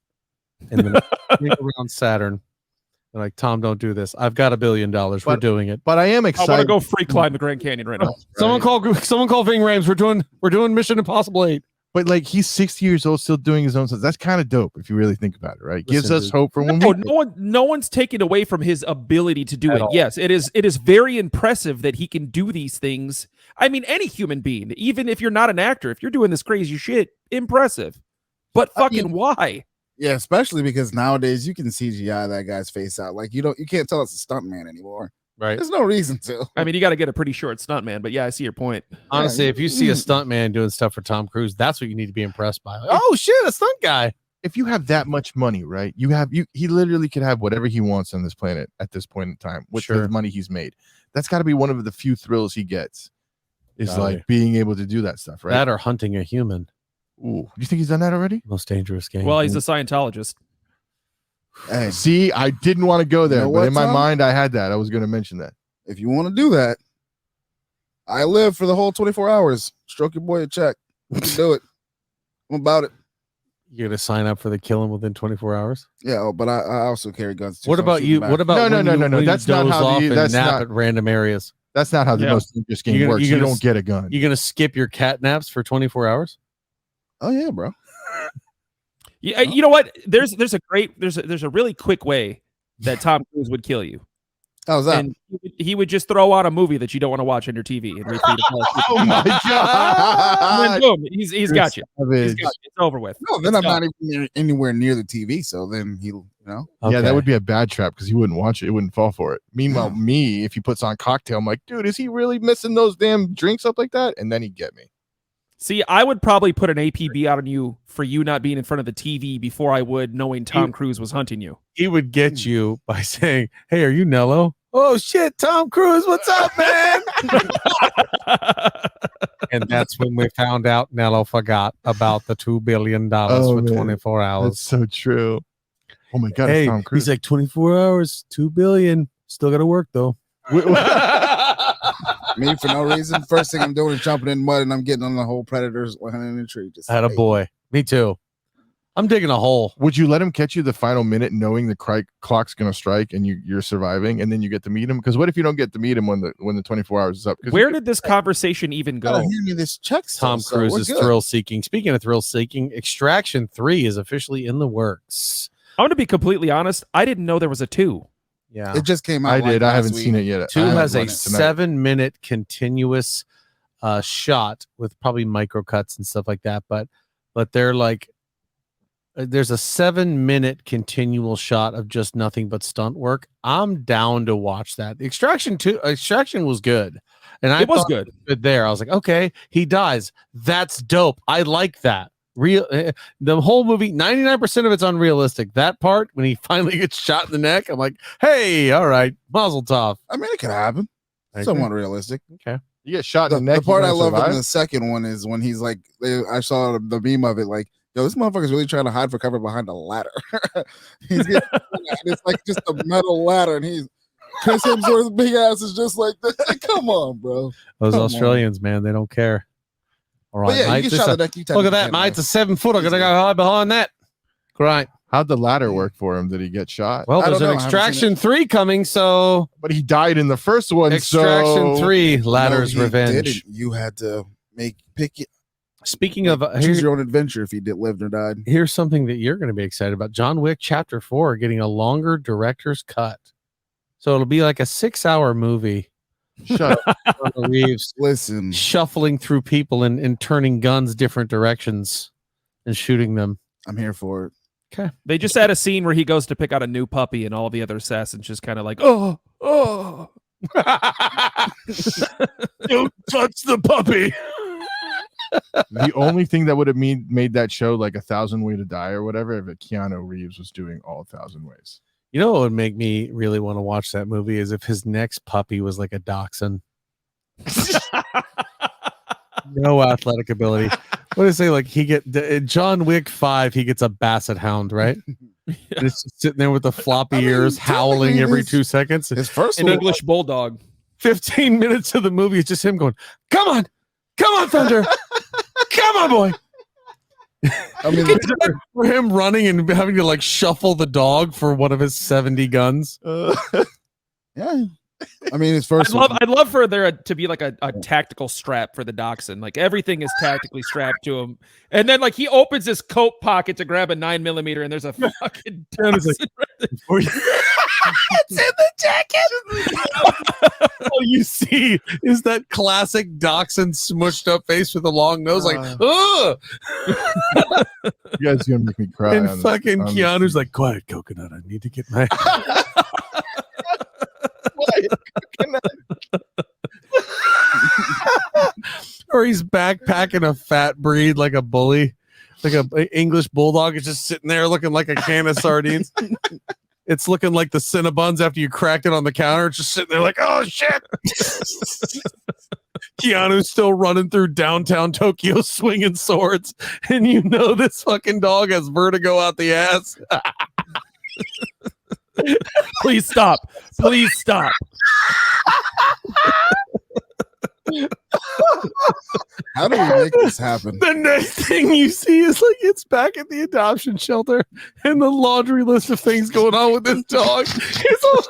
and then around Saturn. They're like, Tom, don't do this. I've got $1 billion. We're doing it. But I am excited. I want to go free climb the Grand Canyon right now. Someone call Ving Rhames. We're doing Mission Impossible 8. But like he's 60 years old, still doing his own stuff. That's kind of dope if you really think about it, right? Gives us hope for when no one's taken away from his ability to do it. Yes, it is very impressive that he can do these things. I mean, any human being, even if you're not an actor, if you're doing this crazy shit, impressive. But fucking why? Yeah, especially because nowadays you can CGI that guy's face out. Like you can't tell it's a stunt man anymore. Right. There's no reason to. I mean, you got to get a pretty short stunt man, but yeah, I see your point. Honestly, if you see a stunt man doing stuff for Tom Cruise, that's what you need to be impressed by. Like, oh shit, a stunt guy. If you have that much money, right? He literally could have whatever he wants on this planet at this point in time with the money he's made. That's got to be one of the few thrills he gets. Is like being able to do that stuff, right? That or hunting a human. Ooh, you think he's done that already? Most dangerous game. Well, he's a Scientologist. Hey, see, I didn't want to go there, but in my mind, I had that. I was going to mention that. If you want to do that, I live for the whole 24 hours. Stroke your boy a check. You can do it. I'm about it. You're gonna sign up for the killing within 24 hours. Yeah, but I also carry guns too. What about you? What about no? That's not how that's nap at random areas. That's not how the most dangerous game works. You don't get a gun. You're gonna skip your cat naps for 24 hours. Oh yeah, bro. Yeah, you know what? There's a really quick way that Tom Cruise would kill you. How's that? And he would just throw on a movie that you don't want to watch on your TV and repeat it. Oh my god! And then boom, he's got you. He's got you. It's over with. No, then I'm not even anywhere near the TV. So then he'll, Yeah, that would be a bad trap because he wouldn't watch it. He wouldn't fall for it. Meanwhile, me, if he puts on Cocktail, I'm like, dude, is he really missing those damn drinks up like that? And then he'd get me. See, I would probably put an APB out on you for you not being in front of the TV before I would knowing Tom Cruise was hunting you. He would get you by saying, "Hey, are you Nello?" "Oh shit, Tom Cruise, what's up, man?" And that's when we found out Nello forgot about the $2 billion for 24 hours. That's so true. Oh my god, hey, it's Tom Cruise. He's like 24 hours, $2 billion. Still got to work though. Me for no reason. First thing I'm doing is jumping in mud and I'm getting on the whole predators in the tree. Just had a boy. Me too. I'm digging a hole. Would you let him catch you the final minute knowing the clock's going to strike and you're surviving and then you get to meet him? Because what if you don't get to meet him when the 24 hours is up? Where did this conversation even go? Hand me this check. Tom Cruise is thrill seeking. Speaking of thrill seeking, Extraction 3 is officially in the works. I'm going to be completely honest. I didn't know there was a 2. Yeah, it just came out. I did. I haven't seen it yet. 2 has a 7-minute continuous shot with probably micro cuts and stuff like that. But they're like, there's a 7-minute continual shot of just nothing but stunt work. I'm down to watch that. Extraction was good, and it was good there. I was like, okay, he dies. That's dope. I like that. The whole movie, 99% of it's unrealistic. That part when he finally gets shot in the neck, I'm like, hey, all right, mazel tov. I mean, it could happen. Somewhat realistic. Okay, you get shot in the neck. The part I love in the second one is when he's like, I saw the meme of it, like, yo, this motherfucker's really trying to hide for cover behind a ladder. It's like just a metal ladder, and Chris Hemsworth's big ass is just like this. Like, come on, bro. Those Australians, man, they don't care. All right, yeah, you get shot in the neck, look at that, mate. It's a 7-footer. Gonna go hide behind that. Great. How'd the ladder work for him? Did he get shot? Well, there's an Extraction 3 coming, so. But he died in the first one. Extraction 3, Ladder's Revenge. You had to pick it. Speaking of, choose your own adventure if you lived or died. Here's something that you're going to be excited about. John Wick Chapter 4 getting a longer director's cut. So it'll be like a 6-hour movie. Shut up. Reeves, listen, shuffling through people and turning guns different directions and shooting them. I'm here for it. Okay. They just had a scene where he goes to pick out a new puppy and all the other assassins just kind of like, oh. Don't touch the puppy. The only thing that would have made that show like 1,000 Ways to Die or whatever if Keanu Reeves was doing all 1,000 ways. You know what would make me really want to watch that movie is if his next puppy was like a dachshund. No athletic ability. What did I say? Like in John Wick 5, he gets a basset hound, right? Yeah. It's just sitting there with the floppy ears, howling every 2 seconds. His first an English bulldog. 15 minutes of the movie is just him going, "Come on, Thunder, come on, boy." I mean, for him running and having to like shuffle the dog for one of his 70 guns. Yeah. I mean, his first. I'd love for there to be like a tactical strap for the dachshund. Like everything is tactically strapped to him, and then like he opens his coat pocket to grab a 9mm, and there's a fucking dachshund. It's in the jacket. All you see is that classic dachshund smushed up face with a long nose, like, ugh. You guys are gonna make me cry. And fucking Keanu's like, quiet, coconut. I need to get my. or he's backpacking a fat breed like a bully, like a English bulldog is just sitting there looking like a can of sardines. It's looking like the Cinnabons after you cracked it on the counter. It's just sitting there like, oh shit. Keanu's still running through downtown Tokyo swinging swords, and you know this fucking dog has vertigo out the ass. Please stop. Please stop. How do we make this happen? The next thing you see is like it's back at the adoption shelter, and the laundry list of things going on with this dog. It's all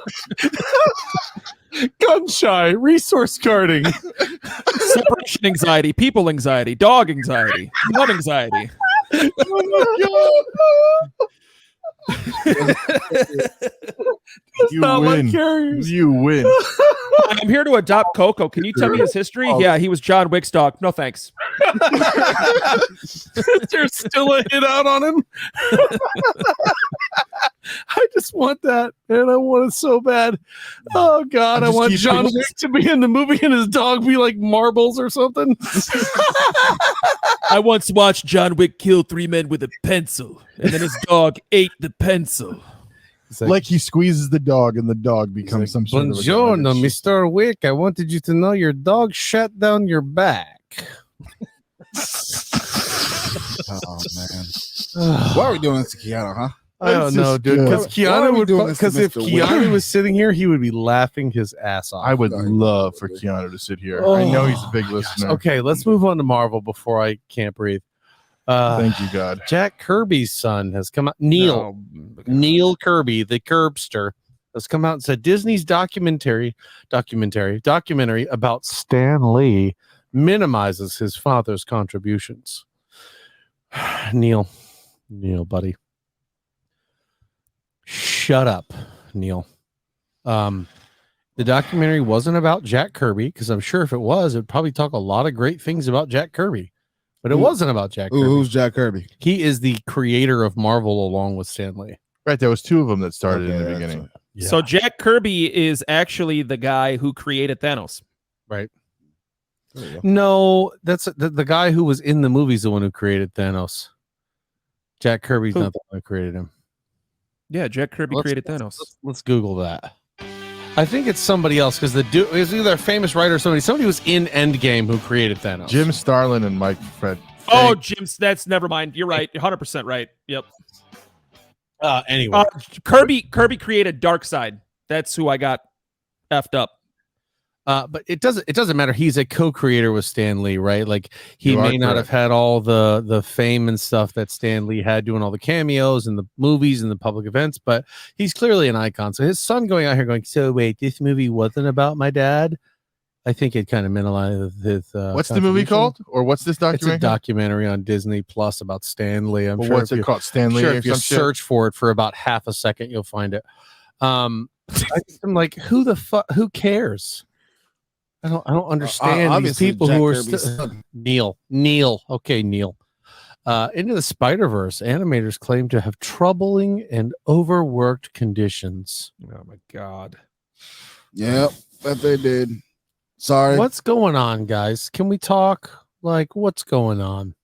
gun shy, resource guarding, Separation anxiety, people anxiety, dog anxiety, love anxiety. You not like win. carriers. You win. I'm here to adopt Coco. Can you tell me his history? Yeah, he was John Wick's dog. No thanks. There's still a hit out on him. I just want that, and I want it so bad. Oh God, I want John Wick to be in the movie and his dog be like marbles or something. I once watched John Wick kill 3 men with a pencil, and then his dog ate the pencil. Like he squeezes the dog, and the dog becomes some sort of. Buongiorno, Mr. Wick. I wanted you to know your dog shut down your back. Oh man, why are we doing this to Keanu, huh? I don't know, dude. Because Keanu would. Because if Keanu was sitting here, he would be laughing his ass off. I would love for Keanu to sit here. I know he's a big listener. Okay, let's move on to Marvel before I can't breathe. Thank you, God. Jack Kirby's son has come out. Neil Kirby, the Curbster, has come out and said Disney's documentary about Stan Lee minimizes his father's contributions. Neil, buddy, shut up, Neil. The documentary wasn't about Jack Kirby, because I'm sure if it was, it'd probably talk a lot of great things about Jack Kirby. But it wasn't about Jack Kirby. Who's Jack Kirby? He is the creator of Marvel along with Stan Lee. Right, there was 2 of them that started in the beginning. Right. Yeah. So Jack Kirby is actually the guy who created Thanos. Right. No, that's the guy who was in the movies, the one who created Thanos. Jack Kirby's not the one who created him. Yeah, Jack Kirby created Thanos. Let's Google that. I think it's somebody else, because the dude is either a famous writer or somebody was in Endgame who created Thanos. Jim Starlin and Mike Fred. Oh, Jim's. That's never mind. You're right. 100% right. Yep. Anyway, Kirby created Darkseid. That's who I got effed up. but it doesn't matter. He's a co-creator with Stan Lee, right? Like he may not have had all the fame and stuff that Stan Lee had doing all the cameos and the movies and the public events, but he's clearly an icon. So his son going out here going, so wait, this movie wasn't about my dad? I think it kind of minimalized his. What's the movie called, or what's this documentary? It's a documentary on Disney Plus about Stan Lee. I'm sure. What's it called? Stan Lee. Sure, if you search for it for about half a second, you'll find it. I'm like, who the fuck? Who cares? I don't understand these people who are Neil. Okay, Neil. Into the Spider-Verse, animators claim to have troubling and overworked conditions. Oh my God. Yep, that they did. Sorry. What's going on, guys? Can we talk? Like, what's going on?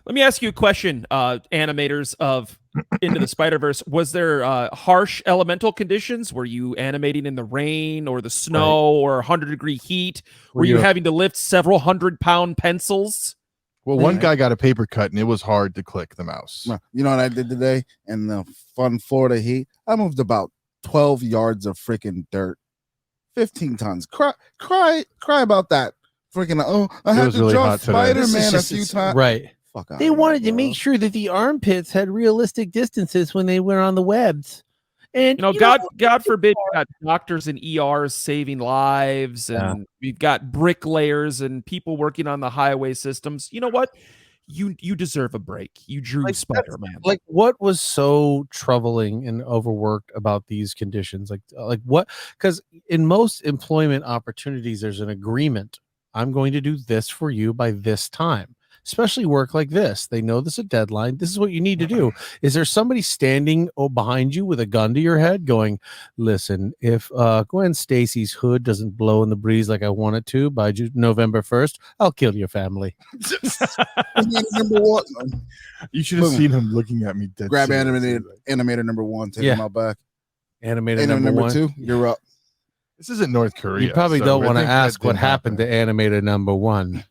Let me ask you a question, animators of Into the Spider-Verse. Was there harsh elemental conditions? Were you animating in the rain or the snow or 100-degree heat? Were you having to lift several 100-pound pencils? Well, one guy got a paper cut, and it was hard to click the mouse. You know what I did today in the fun Florida heat? I moved about 12 yards of freaking dirt. 15 tons. Cry about that. Freaking, I had to really draw hot today. Spider-Man a few times. Right. Fuck out They wanted to make sure that the armpits had realistic distances when they were on the webs. And God forbid you got doctors and ERs saving lives, and we've got bricklayers and people working on the highway systems. You know what? You deserve a break. You drew Spider-Man. Like, what was so troubling and overworked about these conditions? Like what? Because in most employment opportunities, there's an agreement. I'm going to do this for you by this time. especially work like this. They know there's a deadline. This is what you need to do. Is there somebody standing behind you with a gun to your head going, listen, if Gwen Stacy's hood doesn't blow in the breeze like I want it to by November 1st, I'll kill your family. Number one. You should have seen him looking at me dead Grab serious. animator number one, take Yeah. him out back. Animator Animator number one. 2, you're up. This isn't North Korea. You probably so don't I want to think that ask what didn't happened happen. to animator number one.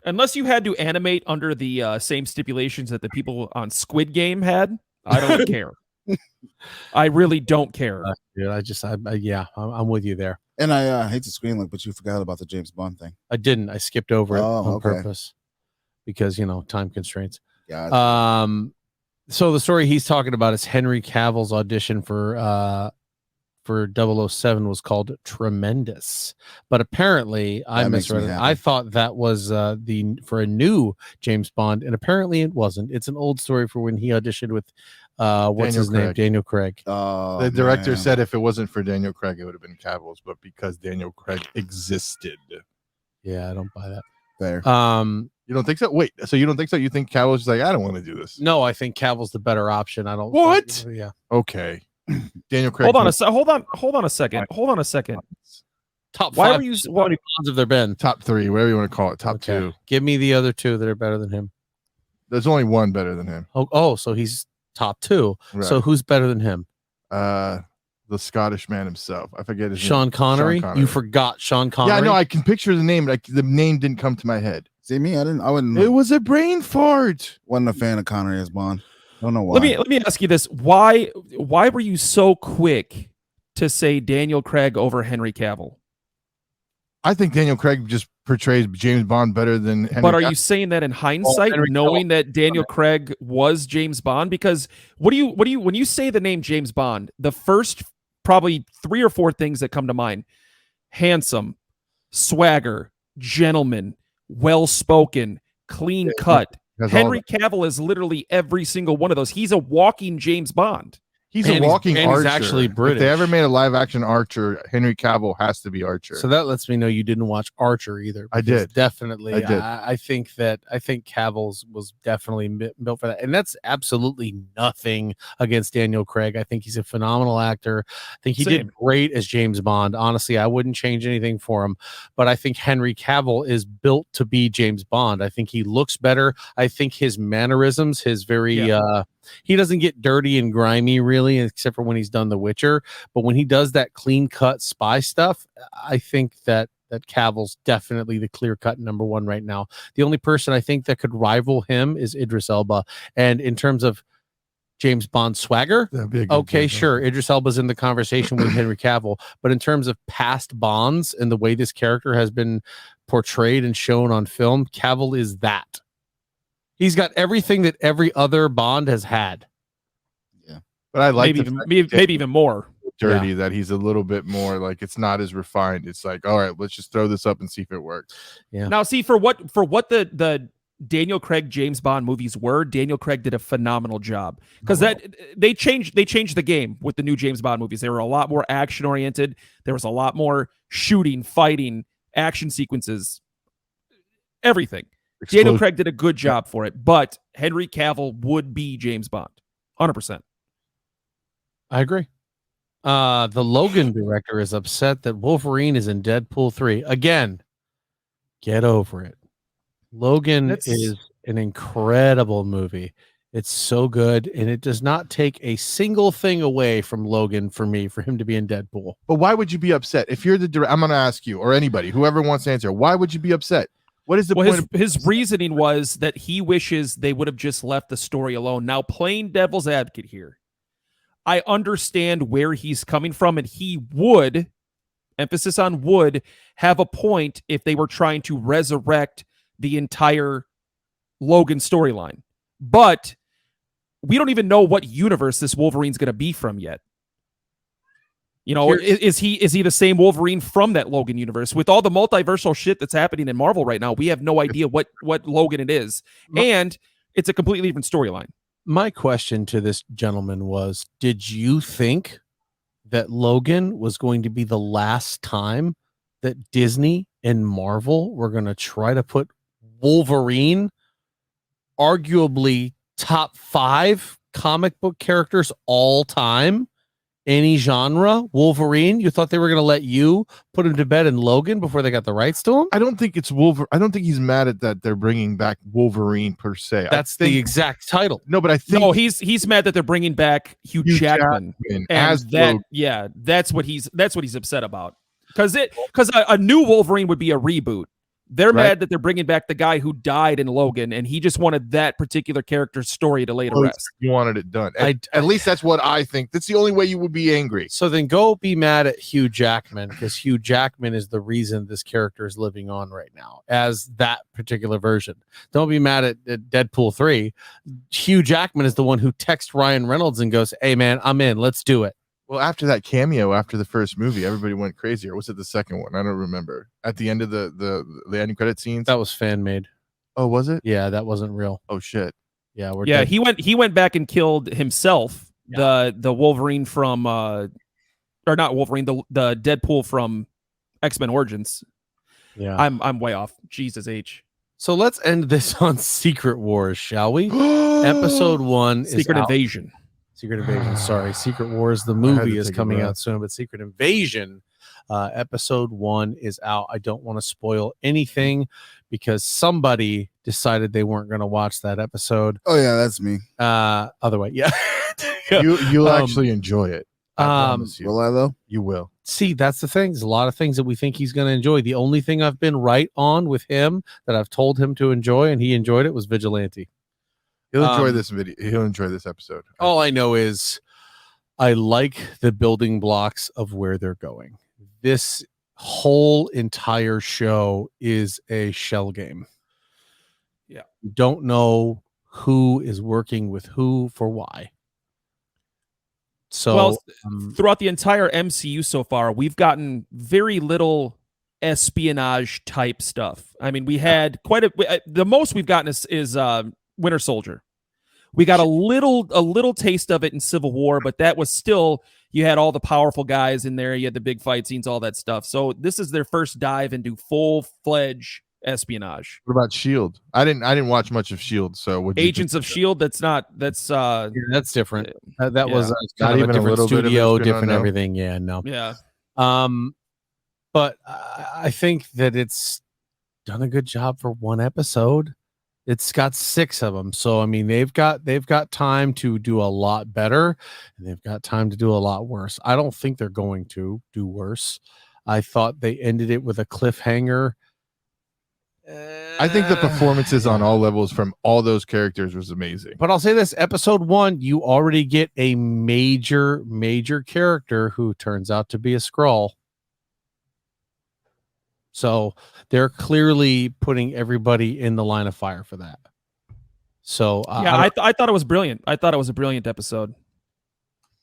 Unless you had to animate under the same stipulations that the people on Squid Game had, I don't care. I really don't care. Yeah, I'm with you there. And I hate to screen link, but you forgot about the James Bond thing. I didn't. I skipped over it on okay. purpose because, time constraints. Gotcha. So the story he's talking about is Henry Cavill's audition for 007 was called Tremendous, but apparently I misread it. I thought that was for a new James Bond, and apparently it wasn't. It's an old story for when he auditioned with Daniel Craig. The director said if it wasn't for Daniel Craig, it would have been Cavill's, but because Daniel Craig existed. Yeah, I don't buy that. Fair. You don't think so? Wait, so you don't think so? You think Cavill's like, I don't want to do this? No, I think Cavill's the better option. I don't. What? Yeah. Okay. Daniel Craig. Hold on a second. Top Why five. were you? How many Bonds have there been? Top 3, whatever you want to call it. Top 2. Give me the other 2 that are better than him. There's only one better than him. Oh, so he's top 2. Right. So who's better than him? The Scottish man himself. I forget his Sean name. Connery? Sean Connery. You forgot Sean Connery? Yeah, I know. I can picture the name. Like the name didn't come to my head. See me? I wouldn't. It was a brain fart. Wasn't a fan of Connery as Bond. Don't know why. Let me ask you this: Why were you so quick to say Daniel Craig over Henry Cavill? I think Daniel Craig just portrays James Bond better than Henry But are Cavill. you saying that in hindsight, knowing that Daniel Craig was James Bond? Because when you say the name James Bond, the first probably 3 or 4 things that come to mind: handsome, swagger, gentleman, well-spoken, clean cut. Henry Cavill is literally every single one of those. He's a walking James Bond. He's a walking Archer. He's actually British. If they ever made a live action Archer, Henry Cavill has to be Archer. So that lets me know you didn't watch Archer either. I did. Definitely. I did. I think Cavill's was definitely built for that. And that's absolutely nothing against Daniel Craig. I think he's a phenomenal actor. I think he did great as James Bond. Honestly, I wouldn't change anything for him. But I think Henry Cavill is built to be James Bond. I think he looks better. I think his mannerisms, his very he doesn't get dirty and grimy really, except for when he's done The Witcher. But when he does that clean cut spy stuff, I think that Cavill's definitely the clear cut number 1 right now. The only person I think that could rival him is Idris Elba. And in terms of James Bond swagger, okay, sure, Idris Elba's in the conversation with Henry Cavill. But in terms of past Bonds and the way this character has been portrayed and shown on film, Cavill is that. He's got everything that every other Bond has had. Yeah, but I like maybe even more dirty that he's a little bit more like it's not as refined. It's like, all right, let's just throw this up and see if it works. Yeah. Now, see for what the Daniel Craig James Bond movies were, Daniel Craig did a phenomenal job because they changed the game with the new James Bond movies. They were a lot more action oriented. There was a lot more shooting, fighting, action sequences, everything. Daniel Craig did a good job for it, but Henry Cavill would be James Bond, 100%. I agree. The Logan director is upset that Wolverine is in Deadpool 3. Again, get over it. Logan is an incredible movie. It's so good, and it does not take a single thing away from Logan for him to be in Deadpool. But why would you be upset? If you're the director, I'm going to ask you, or anybody, whoever wants to answer, why would you be upset? What is the point? His reasoning was that he wishes they would have just left the story alone. Now, playing devil's advocate here, I understand where he's coming from, and he would, emphasis on would, have a point if they were trying to resurrect the entire Logan storyline. But we don't even know what universe this Wolverine's going to be from yet. You know, is he the same Wolverine from that Logan universe? With all the multiversal shit that's happening in Marvel right now, we have no idea what Logan it is. And it's a completely different storyline. My question to this gentleman was, did you think that Logan was going to be the last time that Disney and Marvel were going to try to put Wolverine arguably top 5 comic book characters all time, any genre. Wolverine, you thought they were going to let you put him to bed in Logan before they got the rights to him? I don't think it's Wolverine. I don't think he's mad at that they're bringing back Wolverine per se. That's the exact title. No, but I think No, he's mad that they're bringing back Hugh Jackman and as that Logan. that's what he's upset about. Because a new Wolverine would be a reboot. They're mad that they're bringing back the guy who died in Logan, and he just wanted that particular character's story to lay to rest. You wanted it done. At least that's what I think. That's the only way you would be angry. So then go be mad at Hugh Jackman, because Hugh Jackman is the reason this character is living on right now as that particular version. Don't be mad at Deadpool 3. Hugh Jackman is the one who texts Ryan Reynolds and goes, "Hey man, I'm in. Let's do it." Well, after that cameo, after the first movie, everybody went crazy. Or was it the second one? I don't remember. At the end of the ending credit scenes, That was fan made. oh, was it? Yeah, that wasn't real. Oh shit! Yeah, He went back and killed himself. The Wolverine from or not Wolverine, the Deadpool from X-Men Origins. Yeah, I'm way off. Jesus H. So let's end this on Secret Wars, shall we? Episode 1 is Secret out. Invasion. Secret Invasion. Sorry, Secret Wars. The had movie to is take a coming breath. out soon, but Secret Invasion, episode 1 is out. I don't want to spoil anything because somebody decided they weren't going to watch that episode. Oh yeah, that's me. Other way, yeah. You'll actually enjoy it. I promise you. Will I though? You will. See, that's the thing. There's a lot of things that we think he's going to enjoy. The only thing I've been right on with him that I've told him to enjoy, and he enjoyed it, was Vigilante. He'll enjoy this video. He'll enjoy this episode. All I know is I like the building blocks of where they're going. This whole entire show is a shell game. Yeah. You don't know who is working with who for why. So throughout the entire MCU so far, we've gotten very little espionage type stuff. I mean, we had the most we've gotten is Winter Soldier. We got a little taste of it in Civil War, but that was still, you had all the powerful guys in there, you had the big fight scenes, all that stuff. So this is their first dive into full-fledged espionage. What about Shield? I didn't watch much of Shield. So Agents of Shield. That's that's different. That was not even a different little bit of studio, it's been different on, no? everything. Yeah, no. Yeah. But I think that it's done a good job for one episode. It's got 6 of them, so I mean they've got time to do a lot better, and they've got time to do a lot worse. I don't think they're going to do worse. I thought they ended it with a cliffhanger. I think the performances on all levels from all those characters was amazing. But I'll say this: episode 1, you already get a major character who turns out to be a Skrull. So they're clearly putting everybody in the line of fire for that. So I thought it was brilliant. I thought it was a brilliant episode.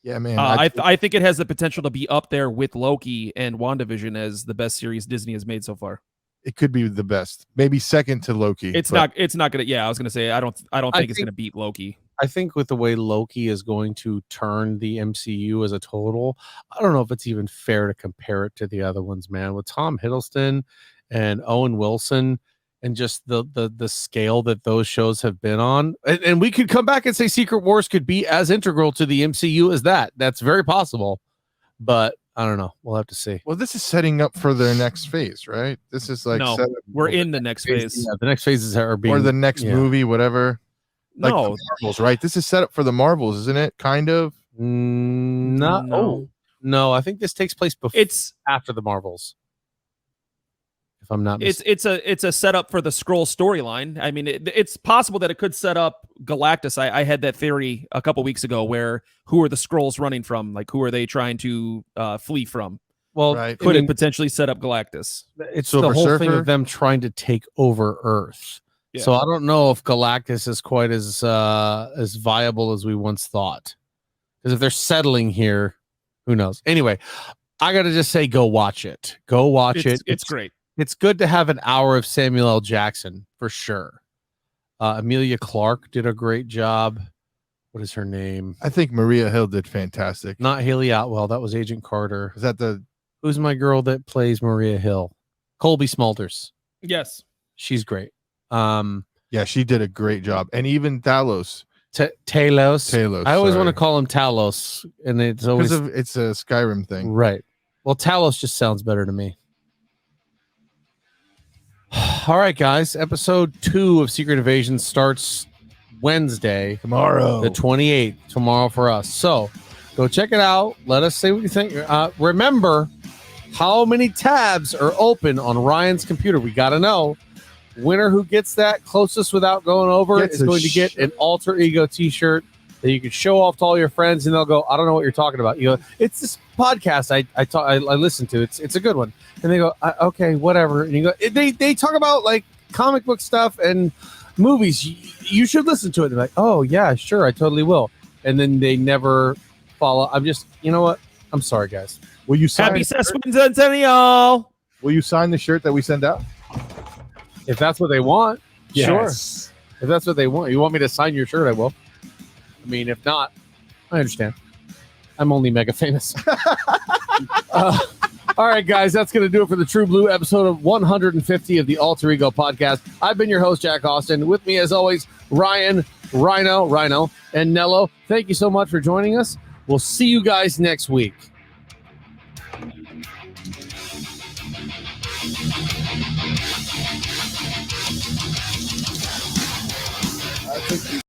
Yeah, man. I think it has the potential to be up there with Loki and WandaVision as the best series Disney has made so far. It could be the best, maybe second to Loki. It's not gonna. Yeah, I was gonna say I don't think it's gonna beat Loki. I think with the way Loki is going to turn the MCU as a total, I don't know if it's even fair to compare it to the other ones, man. With Tom Hiddleston and Owen Wilson and just the scale that those shows have been on. And we could come back and say Secret Wars could be as integral to the MCU as that. That's very possible. But I don't know. We'll have to see. Well, this is setting up for their next phase, right? This is like we're in the next phase. Yeah, the next phases are being, or the next movie, whatever. Like No. the Marvels, right? This is set up for the Marvels, isn't it? Kind of. No. I think this takes place before. It's after the Marvels. If I'm not mistaken. It's a setup for the Skrull storyline. I mean, it's possible that it could set up Galactus. I had that theory a couple weeks ago where who are the Skrulls running from? Like, who are they trying to flee from? Well, right. Could it potentially set up Galactus? It's Silver the whole thing Surfer? of them trying to take over Earth. Yeah. So I don't know if Galactus is quite as viable as we once thought. Because if they're settling here, who knows? Anyway, I got to just say, go watch it. Go watch it. It's great. It's good to have an hour of Samuel L. Jackson for sure. Amelia Clark did a great job. What is her name? I think Maria Hill did fantastic. Not Haley Atwell. That was Agent Carter. Is that the Who's my girl that plays Maria Hill? Colby Smulders. Yes. She's great. Yeah, she did a great job. And even Talos. Talos. I always want to sorry. call him Talos, and it's always It's a Skyrim thing. right. Well, Talos just sounds better to me. All right, guys. Episode 2 of Secret Invasion starts Wednesday, Tomorrow. the 28th, tomorrow for us. So go check it out. Let us say what you think. Remember how many tabs are open on Ryan's computer. We got to know. Winner who gets that closest without going over is going to get an alter ego t-shirt that you can show off to all your friends, and they'll go, I don't know what you're talking about. You go, it's this podcast I listen to. It's a good one. And they go, okay, whatever. And you go, they talk about like comic book stuff and movies. You should listen to it. They're like, oh yeah, sure, I totally will. And then they never follow. I'm just, you know what? I'm sorry, guys. Will you sign? Happy sesquicentennial. Will you sign the shirt that we send out? If that's what they want, Yes. sure. If that's what they want, you want me to sign your shirt, I will. I mean, if not, I understand. I'm only mega famous. All right, guys, that's going to do it for the True Blue episode of 150 of the Alter Ego podcast. I've been your host, Jack Austin. With me, as always, Ryan, Rhino, and Nello. Thank you so much for joining us. We'll see you guys next week. I think